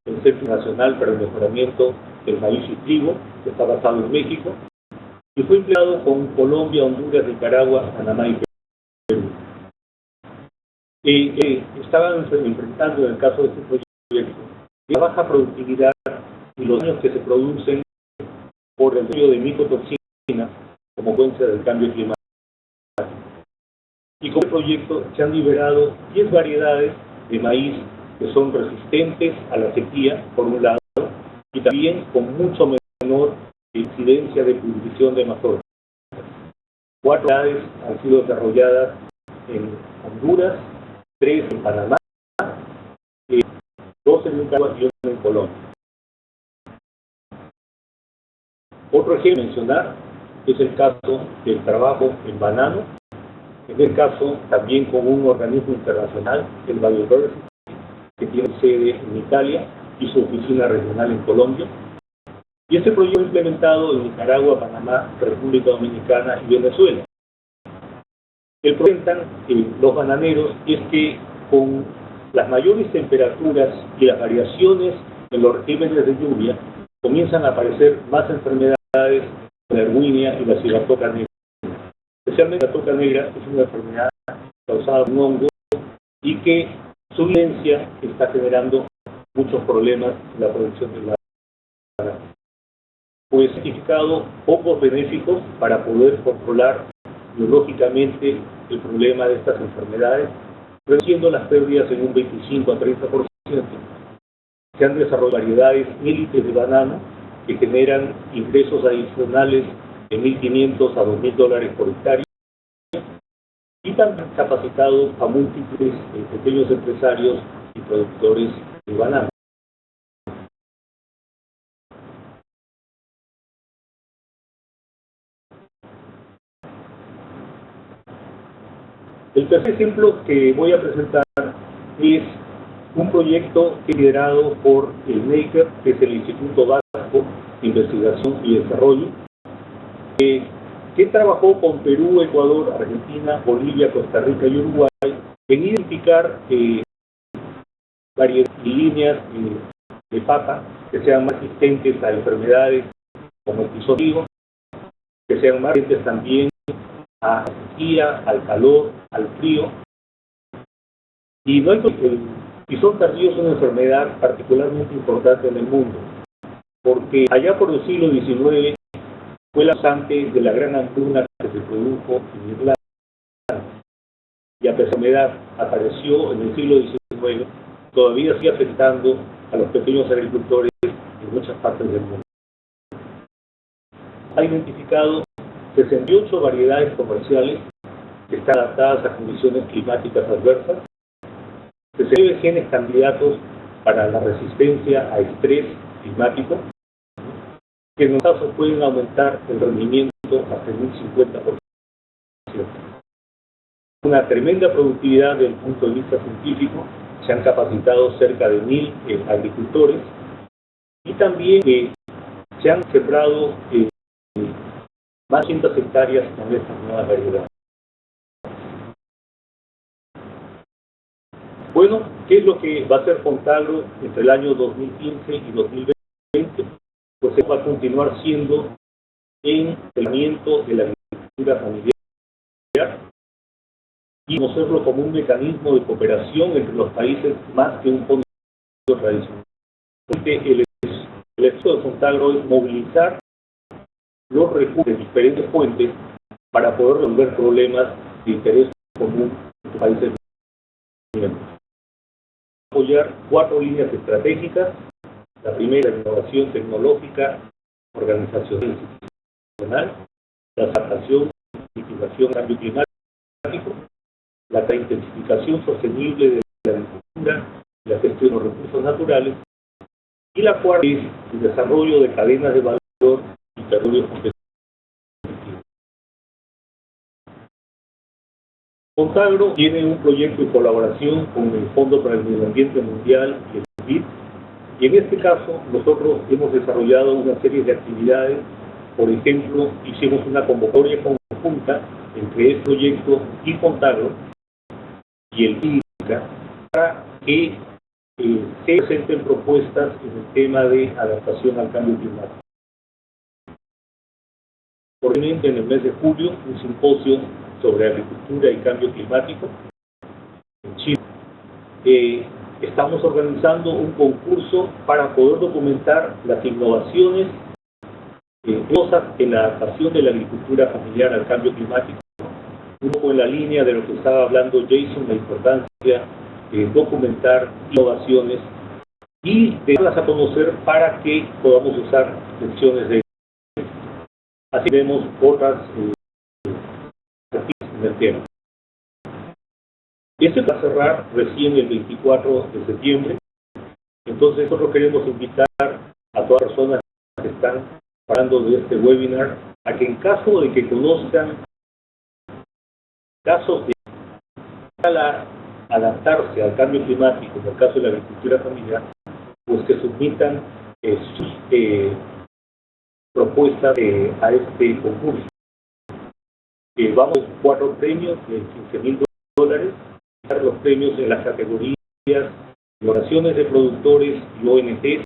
el Centro Nacional para el Mejoramiento del Maíz y Trigo, que está basado en México, y fue empleado con Colombia, Honduras, Nicaragua, Panamá y Perú. Estaban enfrentando, en el caso de este proyecto, la baja productividad y los daños que se producen por el uso de micotoxinas como consecuencia del cambio climático. Y con el proyecto se han liberado 10 variedades de maíz que son resistentes a la sequía, por un lado, y también con mucho menor incidencia de pudrición de mazorcas. 4 variedades han sido desarrolladas en Honduras, 3 en Panamá, 2 en Nicaragua y 1 en Colombia. Otro ejemplo a mencionar es el caso del trabajo en banano, en este caso también con un organismo internacional, el Biodiversity, que tiene sede en Italia y su oficina regional en Colombia. Y este proyecto fue implementado en Nicaragua, Panamá, República Dominicana y Venezuela. El problema los bananeros es que con las mayores temperaturas y las variaciones en los regímenes de lluvia comienzan a aparecer más enfermedades, la erwinia y la cigatoca negra. Especialmente la toca negra es una enfermedad causada por un hongo y que su violencia está generando muchos problemas en la producción de la banana. Pues he identificado pocos benéficos para poder controlar biológicamente el problema de estas enfermedades, reduciendo las pérdidas en un 25 a 30%. Se han desarrollado variedades élites de banano que generan ingresos adicionales de $1.500 a $2.000 por hectárea y también capacitado a múltiples pequeños empresarios y productores de banano. El tercer ejemplo que voy a presentar es un proyecto liderado por el NEICER, que es el Instituto Vasco de Investigación y Desarrollo, que trabajó con Perú, Ecuador, Argentina, Bolivia, Costa Rica y Uruguay en identificar variedades y líneas de papa que sean más resistentes a enfermedades como el pisotio, que sean más resistentes también a la sequía, al calor, al frío. Y no hay el pisón tardío es una enfermedad particularmente importante en el mundo, porque allá por el siglo XIX fue la causante de la gran hambruna que se produjo en Irlanda. Y a pesar de la enfermedad apareció en el siglo XIX, todavía sigue afectando a los pequeños agricultores en muchas partes del mundo. Ha identificado 68 variedades comerciales que están adaptadas a condiciones climáticas adversas, 69 genes candidatos para la resistencia a estrés climático, que en los casos pueden aumentar el rendimiento hasta el 1050%. Una tremenda productividad desde el punto de vista científico, se han capacitado cerca de 1.000 agricultores y también se han sembrado más de 100 hectáreas con estas nuevas variedades. Bueno, ¿qué es lo que va a hacer Fontagro entre el año 2015 y 2020? Pues se va a continuar siendo en el tratamiento de la agricultura familiar y conocerlo como un mecanismo de cooperación entre los países más que un fondo tradicional. El esfuerzo de Fontagro es movilizar los recursos de diferentes fuentes para poder resolver problemas de interés común en los países miembros. Apoyar 4 líneas estratégicas. La primera, la innovación tecnológica, organizacional e institucional, la adaptación y mitigación del cambio climático, la intensificación sostenible de la agricultura y la gestión de los recursos naturales, y la cuarta es el desarrollo de cadenas de valor y territorios competitivos. Fontagro tiene un proyecto de colaboración con el Fondo para el Medio Ambiente Mundial y el BID, y en este caso nosotros hemos desarrollado una serie de actividades. Por ejemplo, hicimos una convocatoria conjunta entre este proyecto y Fontagro y el BID para que se presenten propuestas en el tema de adaptación al cambio climático. Probablemente en el mes de julio, un simposio sobre agricultura y cambio climático en Chile. Estamos organizando un concurso para poder documentar las innovaciones en la adaptación de la agricultura familiar al cambio climático, un poco en la línea de lo que estaba hablando Jason, la importancia de documentar innovaciones y de darlas a conocer para que podamos usar lecciones de ellas. Así vemos otras en el tema. Este va a cerrar recién el 24 de septiembre, entonces nosotros queremos invitar a todas las personas que están hablando de este webinar a que en caso de que conozcan casos de adaptarse al cambio climático, en el caso de la agricultura familiar, pues que submitan sus propuestas a este concurso. Vamos a 4 premios de $15,000. Los premios en las categorías organizaciones de productores y ONGs,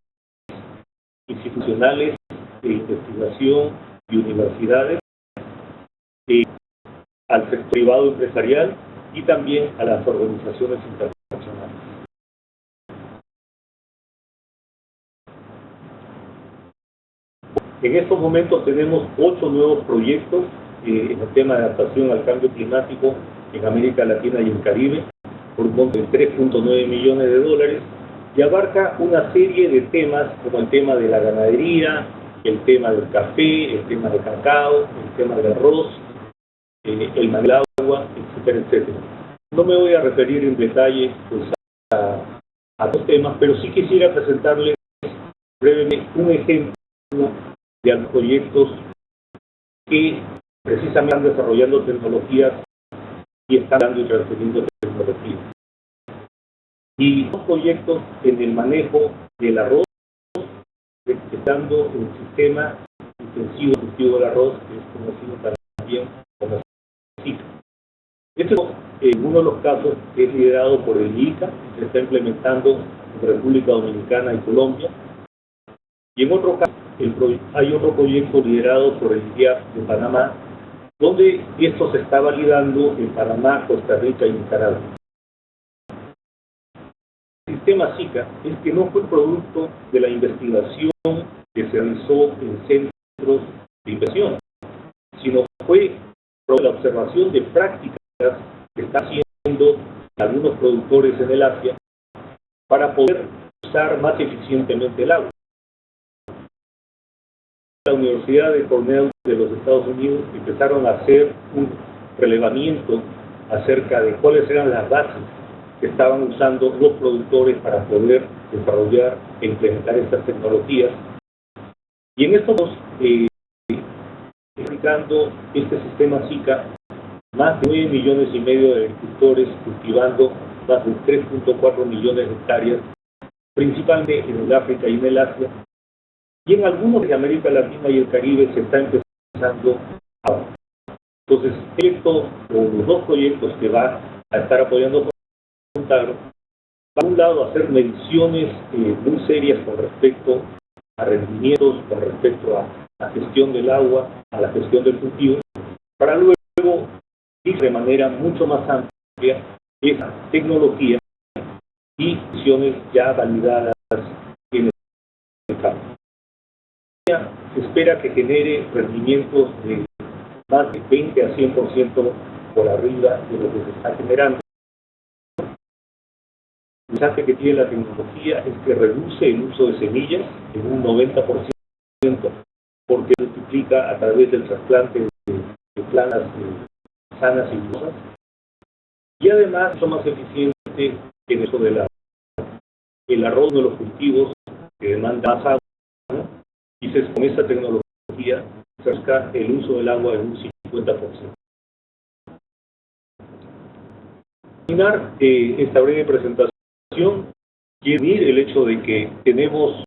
institucionales de investigación y universidades, al sector privado empresarial y también a las organizaciones internacionales. En estos momentos tenemos 8 nuevos proyectos en el tema de adaptación al cambio climático en América Latina y el Caribe, por un monto de $3.9 millones, y abarca una serie de temas como el tema de la ganadería, el tema del café, el tema del cacao, el tema del arroz, el manejo del agua, etcétera, etcétera. No me voy a referir en detalle pues, a los temas, pero sí quisiera presentarles brevemente un ejemplo de los proyectos que precisamente están desarrollando tecnologías y están dando y transfiriendo tecnologías. Y los proyectos en el manejo del arroz, respetando el sistema intensivo de cultivo del arroz, que es conocido también como SICA. Este es uno de los casos que es liderado por el ICA, que se está implementando en República Dominicana y Colombia. Y en otro caso, hay otro proyecto liderado por el IAP de Panamá, donde esto se está validando en Panamá, Costa Rica y Nicaragua. El sistema SICA es que no fue producto de la investigación que se realizó en centros de inversión, sino fue la observación de prácticas que están haciendo algunos productores en el Asia para poder usar más eficientemente el agua. La Universidad de Cornell de los Estados Unidos empezaron a hacer un relevamiento acerca de cuáles eran las bases que estaban usando los productores para poder desarrollar e implementar estas tecnologías. Y en estos aplicando este sistema SICA, más de 9,5 millones de agricultores cultivando más de 3.4 millones de hectáreas, principalmente en el África y en el Asia. Y en algunos de América Latina y el Caribe se está empezando ahora. Entonces, los dos proyectos que va a estar apoyando Fontagro, por un lado, a hacer mediciones muy serias con respecto a rendimientos, con respecto a la gestión del agua, a la gestión del cultivo, para luego ir de manera mucho más amplia esa tecnología y decisiones ya validadas en el campo. Se espera que genere rendimientos de más de 20 a 100% por arriba de lo que se está generando. El mensaje que tiene la tecnología es que reduce el uso de semillas en un 90%, porque multiplica a través del trasplante de plantas sanas y vivas. Y además es más eficiente en el uso del agua. El arroz de los cultivos que demanda más agua, y con esta tecnología se busca el uso del agua en un 50%. Para terminar esta breve presentación, quiero unir el hecho de que tenemos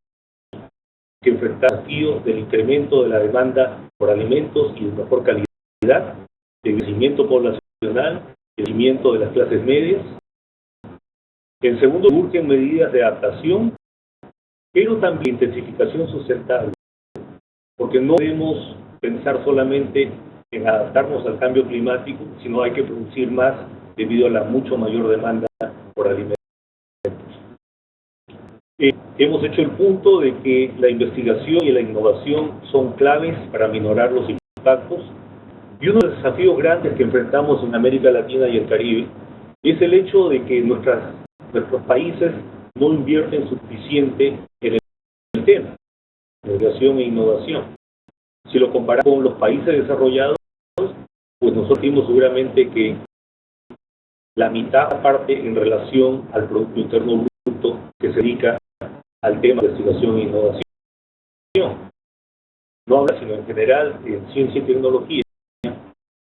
que enfrentar desafíos del incremento de la demanda por alimentos y de mejor calidad, de crecimiento poblacional, crecimiento de las clases medias. En segundo, urgen medidas de adaptación, pero también intensificación sustentable, porque no debemos pensar solamente en adaptarnos al cambio climático, sino hay que producir más debido a la mucho mayor demanda por alimentos. Hemos hecho el punto de que la investigación y la innovación son claves para minorar los impactos, y uno de los desafíos grandes que enfrentamos en América Latina y el Caribe es el hecho de que nuestros países no invierten suficiente en el tema de investigación e innovación. Si lo comparamos con los países desarrollados, pues nosotros vimos seguramente que la mitad parte en relación al Producto Interno Bruto que se dedica al tema de investigación e innovación. No habla sino en general en ciencia y tecnología.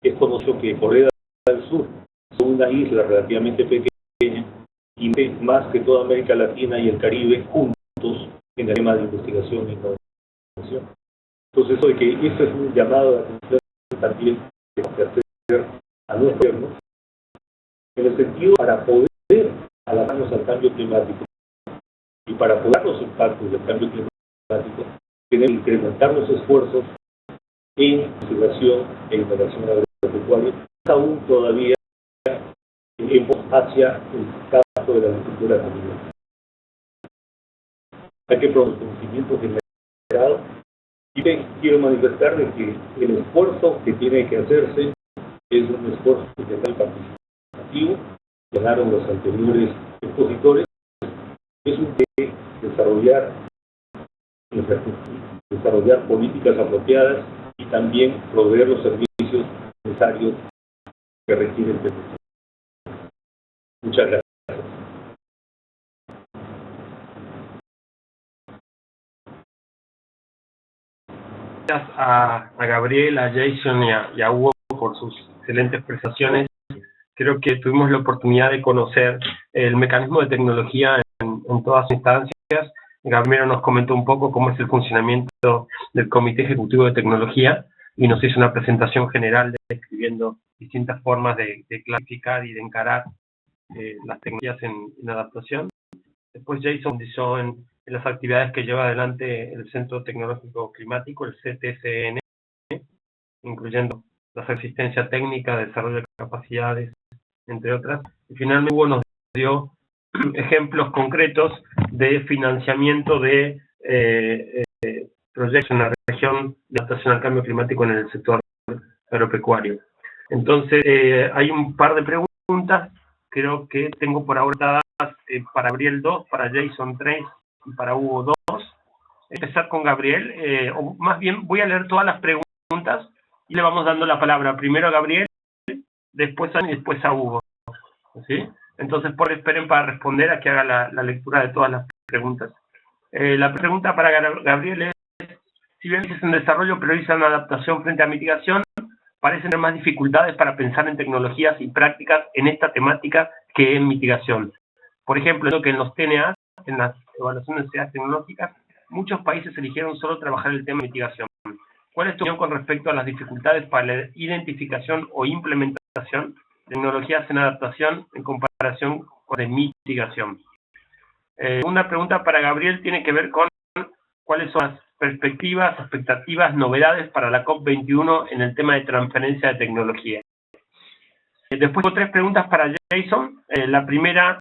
Es conocido que Corea del Sur es una isla relativamente pequeña y más que toda América Latina y el Caribe juntos en el tema de investigación e innovación. Entonces, eso de que este es un llamado de atención también de hacer a los gobiernos en el sentido para poder adaptarnos al cambio climático y para poder los impactos del cambio climático tenemos que incrementar los esfuerzos en investigación e innovación agropecuaria, aún todavía hacia el campo de la agricultura familiar. Hay que promover el conocimiento generado y quiero manifestar de que el esfuerzo que tiene que hacerse es un esfuerzo integral participativo, que ganaron los anteriores expositores, es un de desarrollar políticas apropiadas y también proveer los servicios necesarios que requiere el territorio. Muchas gracias. Gracias a Gabriel, a Jason y a Hugo por sus excelentes presentaciones. Creo que tuvimos la oportunidad de conocer el mecanismo de tecnología en todas sus instancias. Gabriel nos comentó un poco cómo es el funcionamiento del Comité Ejecutivo de Tecnología y nos hizo una presentación general describiendo distintas formas de clasificar y de encarar las tecnologías en adaptación. Después Jason profundizó en las actividades que lleva adelante el Centro Tecnológico Climático, el CTCN, incluyendo la asistencia técnica, desarrollo de capacidades, entre otras. Y finalmente Hugo nos dio ejemplos concretos de financiamiento de proyectos en la región de adaptación al cambio climático en el sector agropecuario. Entonces, hay un par de preguntas, creo que tengo por ahora dadas para Gabriel 2, para Jason 3 y para Hugo 2. Empezar con Gabriel, o más bien voy a leer todas las preguntas y le vamos dando la palabra primero a Gabriel, después a Ana y después a Hugo. ¿Sí? Entonces, esperen para responder a que haga la lectura de todas las preguntas. La pregunta para Gabriel es, si bien es en desarrollo, priorizan adaptación frente a mitigación, parecen tener más dificultades para pensar en tecnologías y prácticas en esta temática que en mitigación. Por ejemplo, que en los TNA, en las evaluaciones de necesidades tecnológicas, muchos países eligieron solo trabajar el tema de mitigación. ¿Cuál es tu opinión con respecto a las dificultades para la identificación o implementación de tecnologías en adaptación en comparación con de mitigación? Una pregunta para Gabriel tiene que ver con cuáles son las perspectivas, expectativas, novedades para la COP21 en el tema de transferencia de tecnología. Después tengo 3 preguntas para Jason. La primera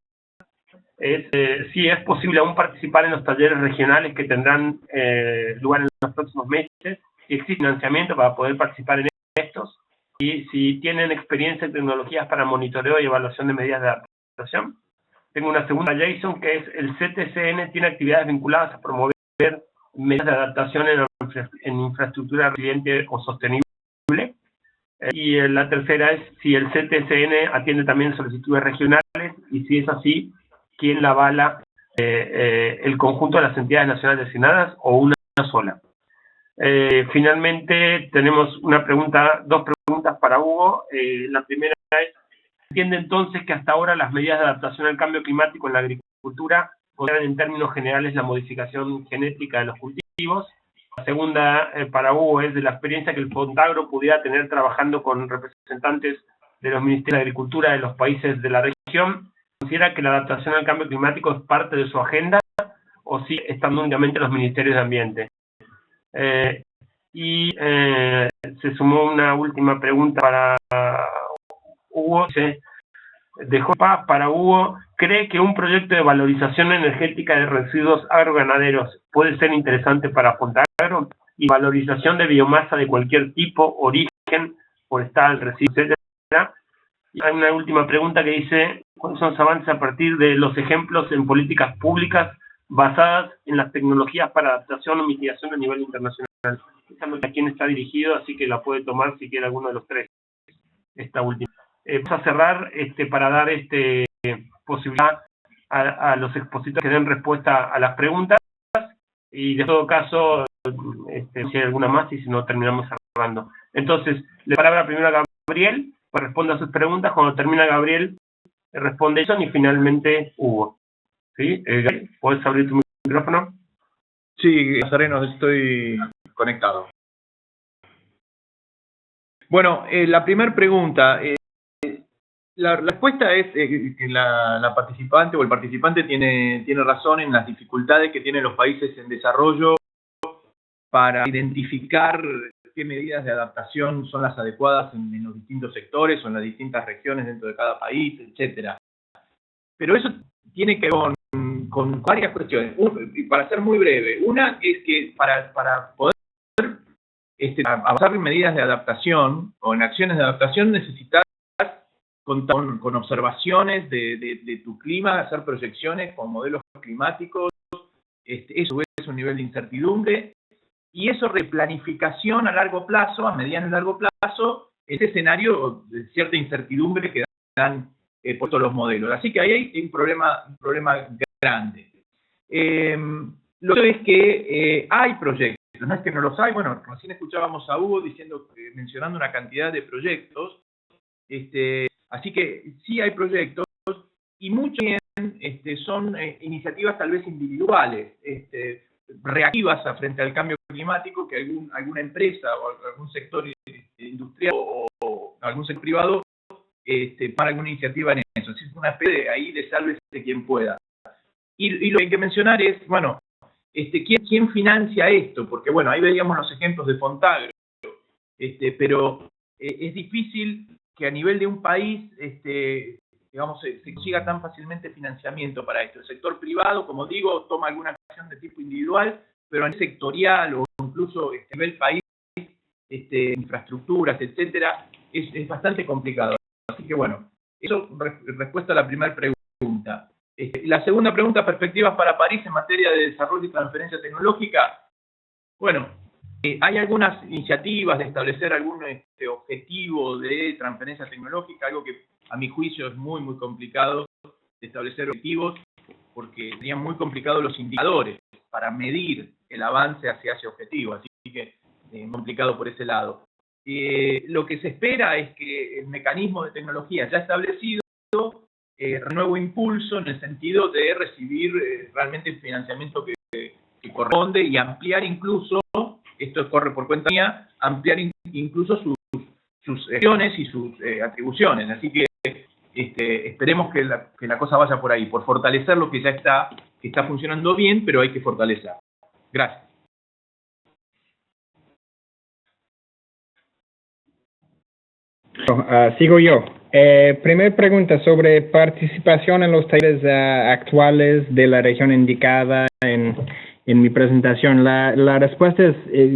es si es posible aún participar en los talleres regionales que tendrán lugar en los próximos meses, si existe financiamiento para poder participar en estos, y si tienen experiencia en tecnologías para monitoreo y evaluación de medidas de adaptación. Tengo una segunda, Jason, que es el CTCN tiene actividades vinculadas a promover medidas de adaptación en infraestructura resiliente o sostenible. Y la tercera es si el CTCN atiende también solicitudes regionales y si es así, ¿quién la avala? ¿El conjunto de las entidades nacionales designadas o una sola? Finalmente tenemos dos preguntas para Hugo. La primera es, ¿entiende entonces que hasta ahora las medidas de adaptación al cambio climático en la agricultura consideran en términos generales la modificación genética de los cultivos? La segunda para Hugo es de la experiencia que el Fontagro pudiera tener trabajando con representantes de los ministerios de Agricultura de los países de la región. ¿Considera que la adaptación al cambio climático es parte de su agenda o sigue estando únicamente los ministerios de Ambiente? Se sumó una última pregunta para Hugo. Dejó paz para Hugo. ¿Cree que un proyecto de valorización energética de residuos agroganaderos puede ser interesante para Fontagro? Y valorización de biomasa de cualquier tipo, origen, forestal, residuos, etcétera. Y hay una última pregunta que dice, ¿cuáles son los avances a partir de los ejemplos en políticas públicas basadas en las tecnologías para adaptación o mitigación a nivel internacional? Pensando a quién está dirigido, así que la puede tomar si quiere alguno de los 3. Esta última. Vamos a cerrar para dar posibilidad a los expositores que den respuesta a las preguntas y de todo caso si hay alguna más y si no terminamos cerrando. Entonces, le palabra primero a Gabriel, pues responda a sus preguntas. Cuando termina Gabriel, responde Jason y finalmente Hugo. ¿Sí? Gabriel, ¿puedes abrir tu micrófono? Sí, Nazareno, estoy conectado. Bueno, la primera pregunta, la respuesta es que la participante o el participante tiene razón en las dificultades que tienen los países en desarrollo para identificar qué medidas de adaptación son las adecuadas en los distintos sectores o en las distintas regiones dentro de cada país, etcétera. Pero eso tiene que ver con varias cuestiones. Y para ser muy breve, una es que para poder avanzar en medidas de adaptación o en acciones de adaptación necesitas contar con observaciones de tu clima, hacer proyecciones con modelos climáticos, eso es un nivel de incertidumbre, y eso replanificación a largo plazo, a mediano y largo plazo, ese escenario de cierta incertidumbre que dan puestos los modelos. Así que ahí hay un problema grande. Lo que es que hay proyectos, no es que no los hay. Bueno, recién escuchábamos a Hugo mencionando una cantidad de proyectos, así que sí hay proyectos, y muchos son iniciativas tal vez individuales, reactivas frente al cambio climático, que alguna empresa o algún sector industrial o algún sector privado para alguna iniciativa en eso. Es una especie de sálvese quien pueda. Y lo que hay que mencionar es, bueno, ¿quién financia esto? Porque, bueno, ahí veíamos los ejemplos de Fontagro, pero es difícil que a nivel de un país, digamos, se consiga tan fácilmente financiamiento para esto. El sector privado, como digo, toma alguna acción de tipo individual, pero a nivel sectorial o incluso a nivel país, infraestructuras, etcétera, es bastante complicado. Así que, bueno, eso respuesta a la primera pregunta. La segunda pregunta, perspectivas para París en materia de desarrollo y transferencia tecnológica. Bueno, hay algunas iniciativas de establecer algún objetivo de transferencia tecnológica, algo que a mi juicio es muy, muy complicado de establecer objetivos, porque serían muy complicados los indicadores para medir el avance hacia ese objetivo, así que muy complicado por ese lado. Lo que se espera es que el mecanismo de tecnología ya establecido renuevo impulso en el sentido de recibir realmente el financiamiento que corresponde y ampliar incluso, esto corre por cuenta mía, ampliar incluso sus acciones y sus atribuciones. Así que esperemos que la cosa vaya por ahí, por fortalecer lo que ya está funcionando bien, pero hay que fortalecer. Gracias. Sigo yo. Primera pregunta sobre participación en los talleres actuales de la región indicada en mi presentación. La respuesta es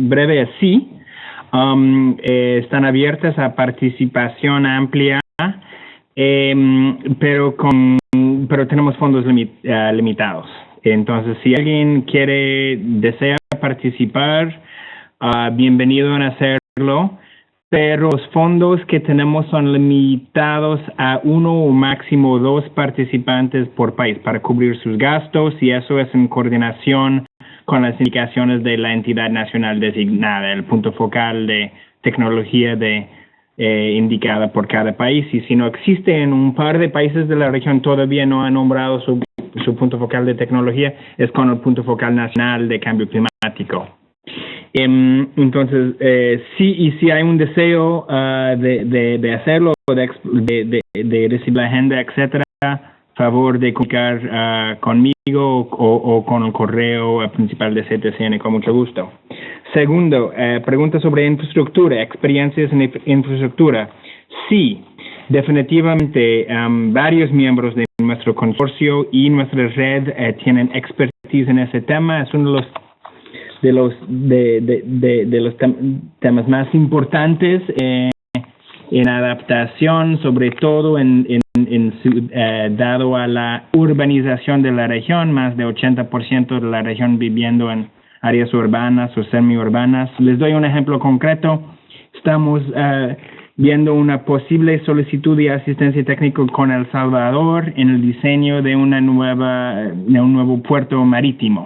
breve, es sí. Están abiertas a participación amplia, pero tenemos fondos limitados. Entonces, si alguien desea participar, bienvenido en hacerlo. Pero los fondos que tenemos son limitados a 1 o máximo 2 participantes por país para cubrir sus gastos, y eso es en coordinación con las indicaciones de la entidad nacional designada, el punto focal de tecnología indicada por cada país. Y si no existe en un par de países de la región, todavía no ha nombrado su punto focal de tecnología, es con el punto focal nacional de cambio climático. Entonces, si hay un deseo de hacerlo, de recibir la agenda, etcétera, favor de comunicar conmigo o con el correo principal de CTCN, con mucho gusto. Segundo, pregunta sobre infraestructura, experiencias en infraestructura. Sí, definitivamente varios miembros de nuestro consorcio y nuestra red tienen expertise en ese tema. Es uno de los temas más importantes en adaptación, sobre todo dado a la urbanización de la región, más de 80% de la región viviendo en áreas urbanas o semiurbanas. Les doy un ejemplo concreto. Estamos viendo una posible solicitud de asistencia técnica con El Salvador en el diseño de un nuevo puerto marítimo.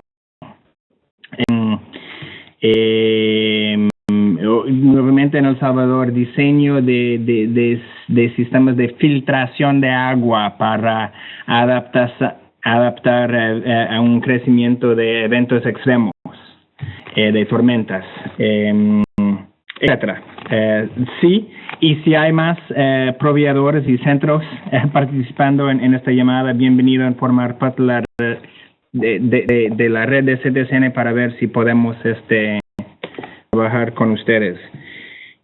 Nuevamente en El Salvador, diseño de sistemas de filtración de agua para adaptar a un crecimiento de eventos extremos, de tormentas, etcétera. Sí, Y si hay más proveedores y centros participando en esta llamada, bienvenido a formar parte de la de la red de CTCN para ver si podemos trabajar con ustedes.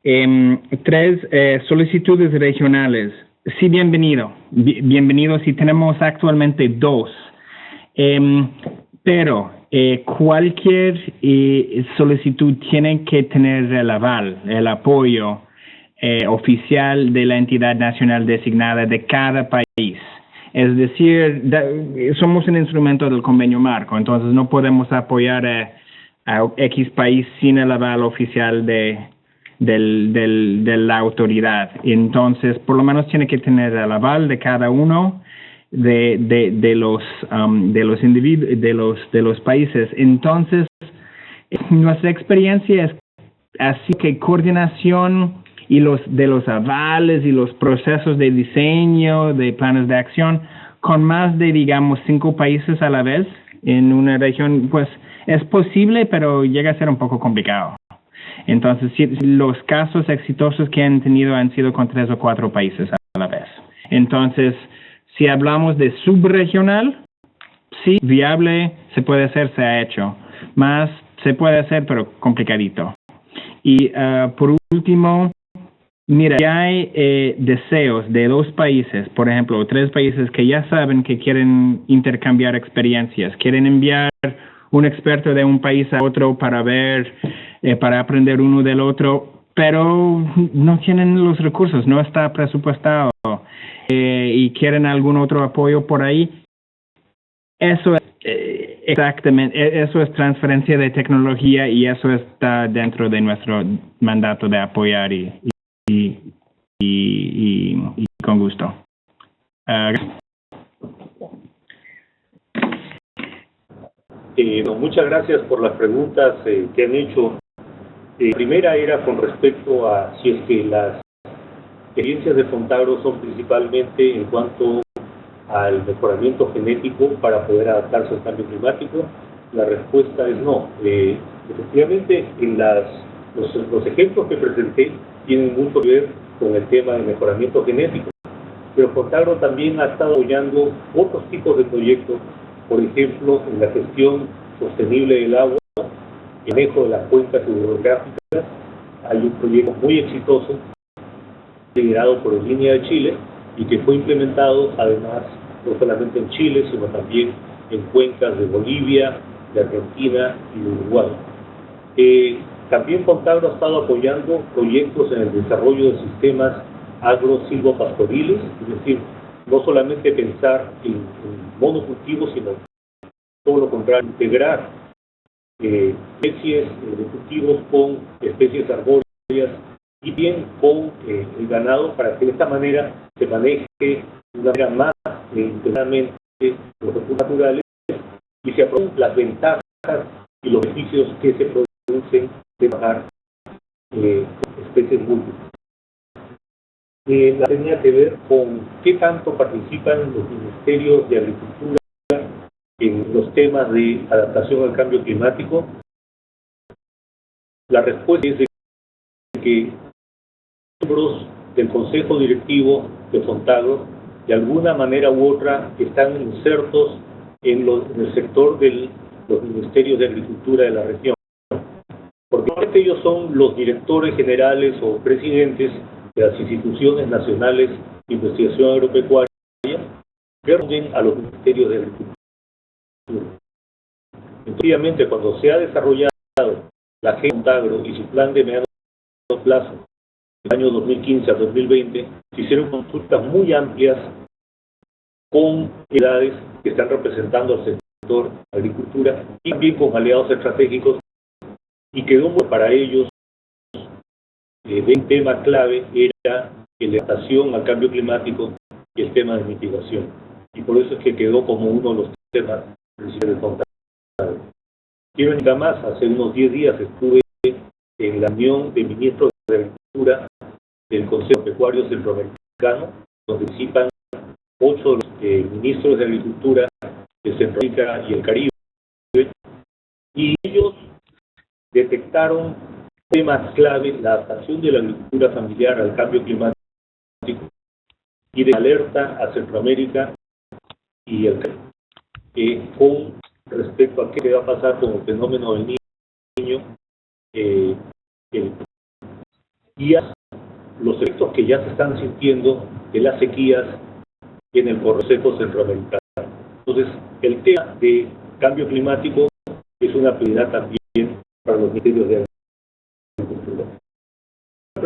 3 solicitudes regionales. Sí, bienvenido. Bienvenido si tenemos actualmente 2. Pero cualquier solicitud tiene que tener el aval, el apoyo oficial de la entidad nacional designada de cada país. Es decir, somos un instrumento del convenio marco, entonces no podemos apoyar a X país sin el aval oficial de la autoridad. Entonces, por lo menos tiene que tener el aval de cada uno de los individuos, de los países. Entonces, nuestra experiencia es así que coordinación y de los avales y los procesos de diseño de planes de acción con más de, digamos, 5 países a la vez en una región, pues es posible, pero llega a ser un poco complicado. Entonces, los casos exitosos que han tenido han sido con 3 o 4 países a la vez. Entonces, si hablamos de subregional, sí, viable, se puede hacer, se ha hecho. Más se puede hacer, pero complicadito. Y por último, mira, ya hay deseos de 2 países, por ejemplo, 3 países que ya saben que quieren intercambiar experiencias, quieren enviar un experto de un país a otro para ver, para aprender uno del otro, pero no tienen los recursos, no está presupuestado y quieren algún otro apoyo por ahí. Eso es exactamente, eso es transferencia de tecnología y eso está dentro de nuestro mandato de apoyar y con gusto. Muchas gracias por las preguntas que han hecho. La primera era con respecto a si es que las experiencias de Fontagro son principalmente en cuanto al mejoramiento genético para poder adaptarse al cambio climático. La respuesta es no. Efectivamente, en los ejemplos que presenté tienen mucho que ver con el tema de mejoramiento genético, pero Fontagro también ha estado apoyando otros tipos de proyectos, por ejemplo, en la gestión sostenible del agua, el manejo de las cuencas hidrográficas. Hay un proyecto muy exitoso liderado por el Línea de Chile y que fue implementado además no solamente en Chile, sino también en cuencas de Bolivia, de Argentina y de Uruguay. También Fontagro ha estado apoyando proyectos en el desarrollo de sistemas agro-silvopastoriles, es decir, no solamente pensar en monocultivos, sino todo lo contrario, integrar especies de cultivos con especies arbóreas y bien con el ganado para que de esta manera se maneje de una manera más integralmente los recursos naturales y se aprovechen las ventajas y los beneficios que se producen de trabajar especies múltiples. La tenía que ver con qué tanto participan los ministerios de Agricultura en los temas de adaptación al cambio climático. La respuesta es que miembros del Consejo Directivo de Fontagro, de alguna manera u otra, están insertos en el sector de los ministerios de Agricultura de la región. Porque ellos son los directores generales o presidentes de las instituciones nacionales de investigación agropecuaria que responden a los ministerios de Agricultura. Entonces, obviamente, cuando se ha desarrollado la Agenda Fontagro y su plan de mediano plazo, del año 2015 a 2020, se hicieron consultas muy amplias con entidades que están representando al sector agricultura y también con aliados estratégicos, y quedó para ellos un tema clave era la adaptación al cambio climático y el tema de mitigación, y por eso es que quedó como uno de los temas principales de Fontagro. Quiero indicar más, hace unos 10 días estuve en la reunión de ministros de Agricultura del Consejo Pecuario Centroamericano, donde participan 8 de los ministros de Agricultura de Centroamérica y el Caribe, y ellos detectaron temas clave, la adaptación de la agricultura familiar al cambio climático y de alerta a Centroamérica y el con respecto a qué va a pasar con el fenómeno del niño y los efectos que ya se están sintiendo de las sequías en el corredor seco centroamericano. Entonces, el tema de cambio climático es una prioridad también para los ministerios de agricultura.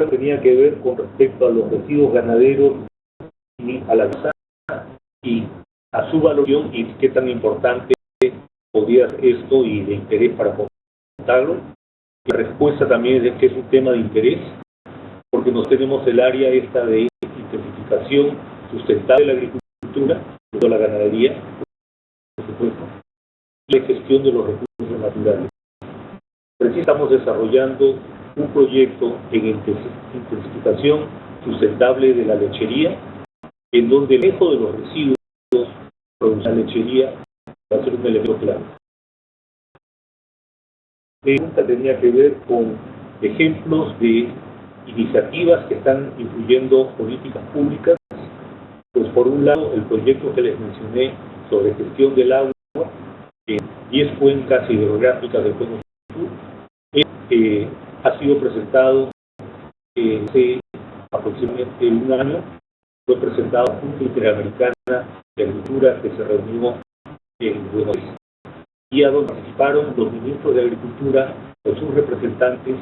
Tenía que ver con respecto a los residuos ganaderos y a la grasa y a su valoración y qué tan importante podría ser esto y de interés para contarlo. La respuesta también es que es un tema de interés porque nos tenemos el área esta de intensificación sustentable de la agricultura, de la ganadería, por supuesto, y la gestión de los recursos naturales. Recién estamos desarrollando un proyecto en intensificación sustentable de la lechería, en donde el manejo de los residuos de la lechería va a ser un elemento clave. La pregunta tenía que ver con ejemplos de iniciativas que están influyendo políticas públicas. Pues por un lado, el proyecto que les mencioné sobre gestión del agua en 10 cuencas hidrográficas del Cono Sur ha sido presentado hace aproximadamente un año. Fue presentado a la Junta Interamericana de Agricultura que se reunió en Buenos Aires y a donde participaron los ministros de Agricultura o sus representantes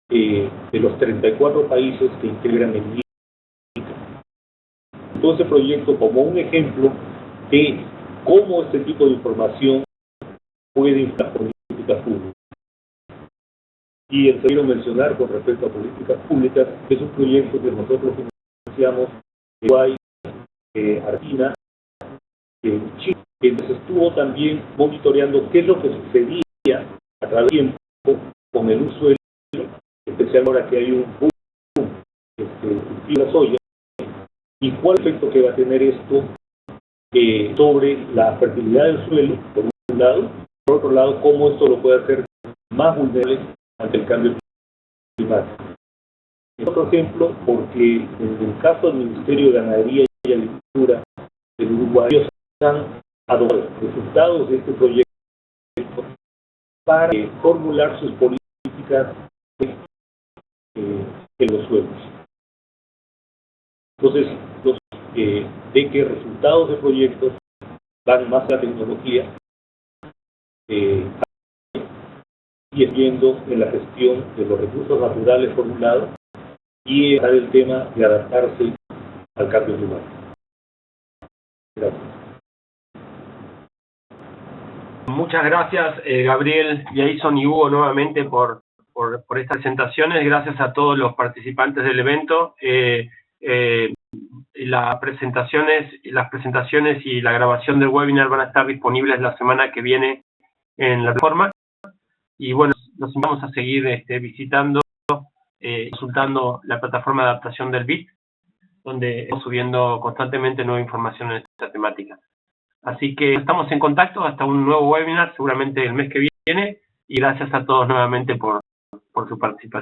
de los 34 países que integran el ICA. Entonces, el proyecto como un ejemplo de cómo este tipo de información puede influir políticas públicas. Y el quiero mencionar con respecto a políticas públicas, que es un proyecto que nosotros financiamos en Uruguay, Argentina, Chile, que nos estuvo también monitoreando qué es lo que sucedía a través del tiempo con el uso del suelo, especialmente ahora que hay un boom de la soya, y cuál efecto que va a tener esto sobre la fertilidad del suelo, por un lado, por otro lado, cómo esto lo puede hacer más vulnerable ante el cambio climático. Otro ejemplo, porque en el caso del Ministerio de Ganadería y Agricultura del Uruguay, ellos han adoptado resultados de este proyecto para formular sus políticas en los suelos. Entonces, de que resultados de proyectos van más a la tecnología y viendo en la gestión de los recursos naturales por un lado y el tema de adaptarse al cambio climático. Gracias. Muchas gracias, Gabriel, Jason y Hugo, nuevamente por estas presentaciones. Gracias a todos los participantes del evento. Las presentaciones y la grabación del webinar van a estar disponibles la semana que viene en la plataforma. Y bueno, los invitamos a seguir visitando, consultando la plataforma de adaptación del BIT, donde estamos subiendo constantemente nueva información en esta temática. Así que estamos en contacto hasta un nuevo webinar, seguramente el mes que viene, y gracias a todos nuevamente por su participación.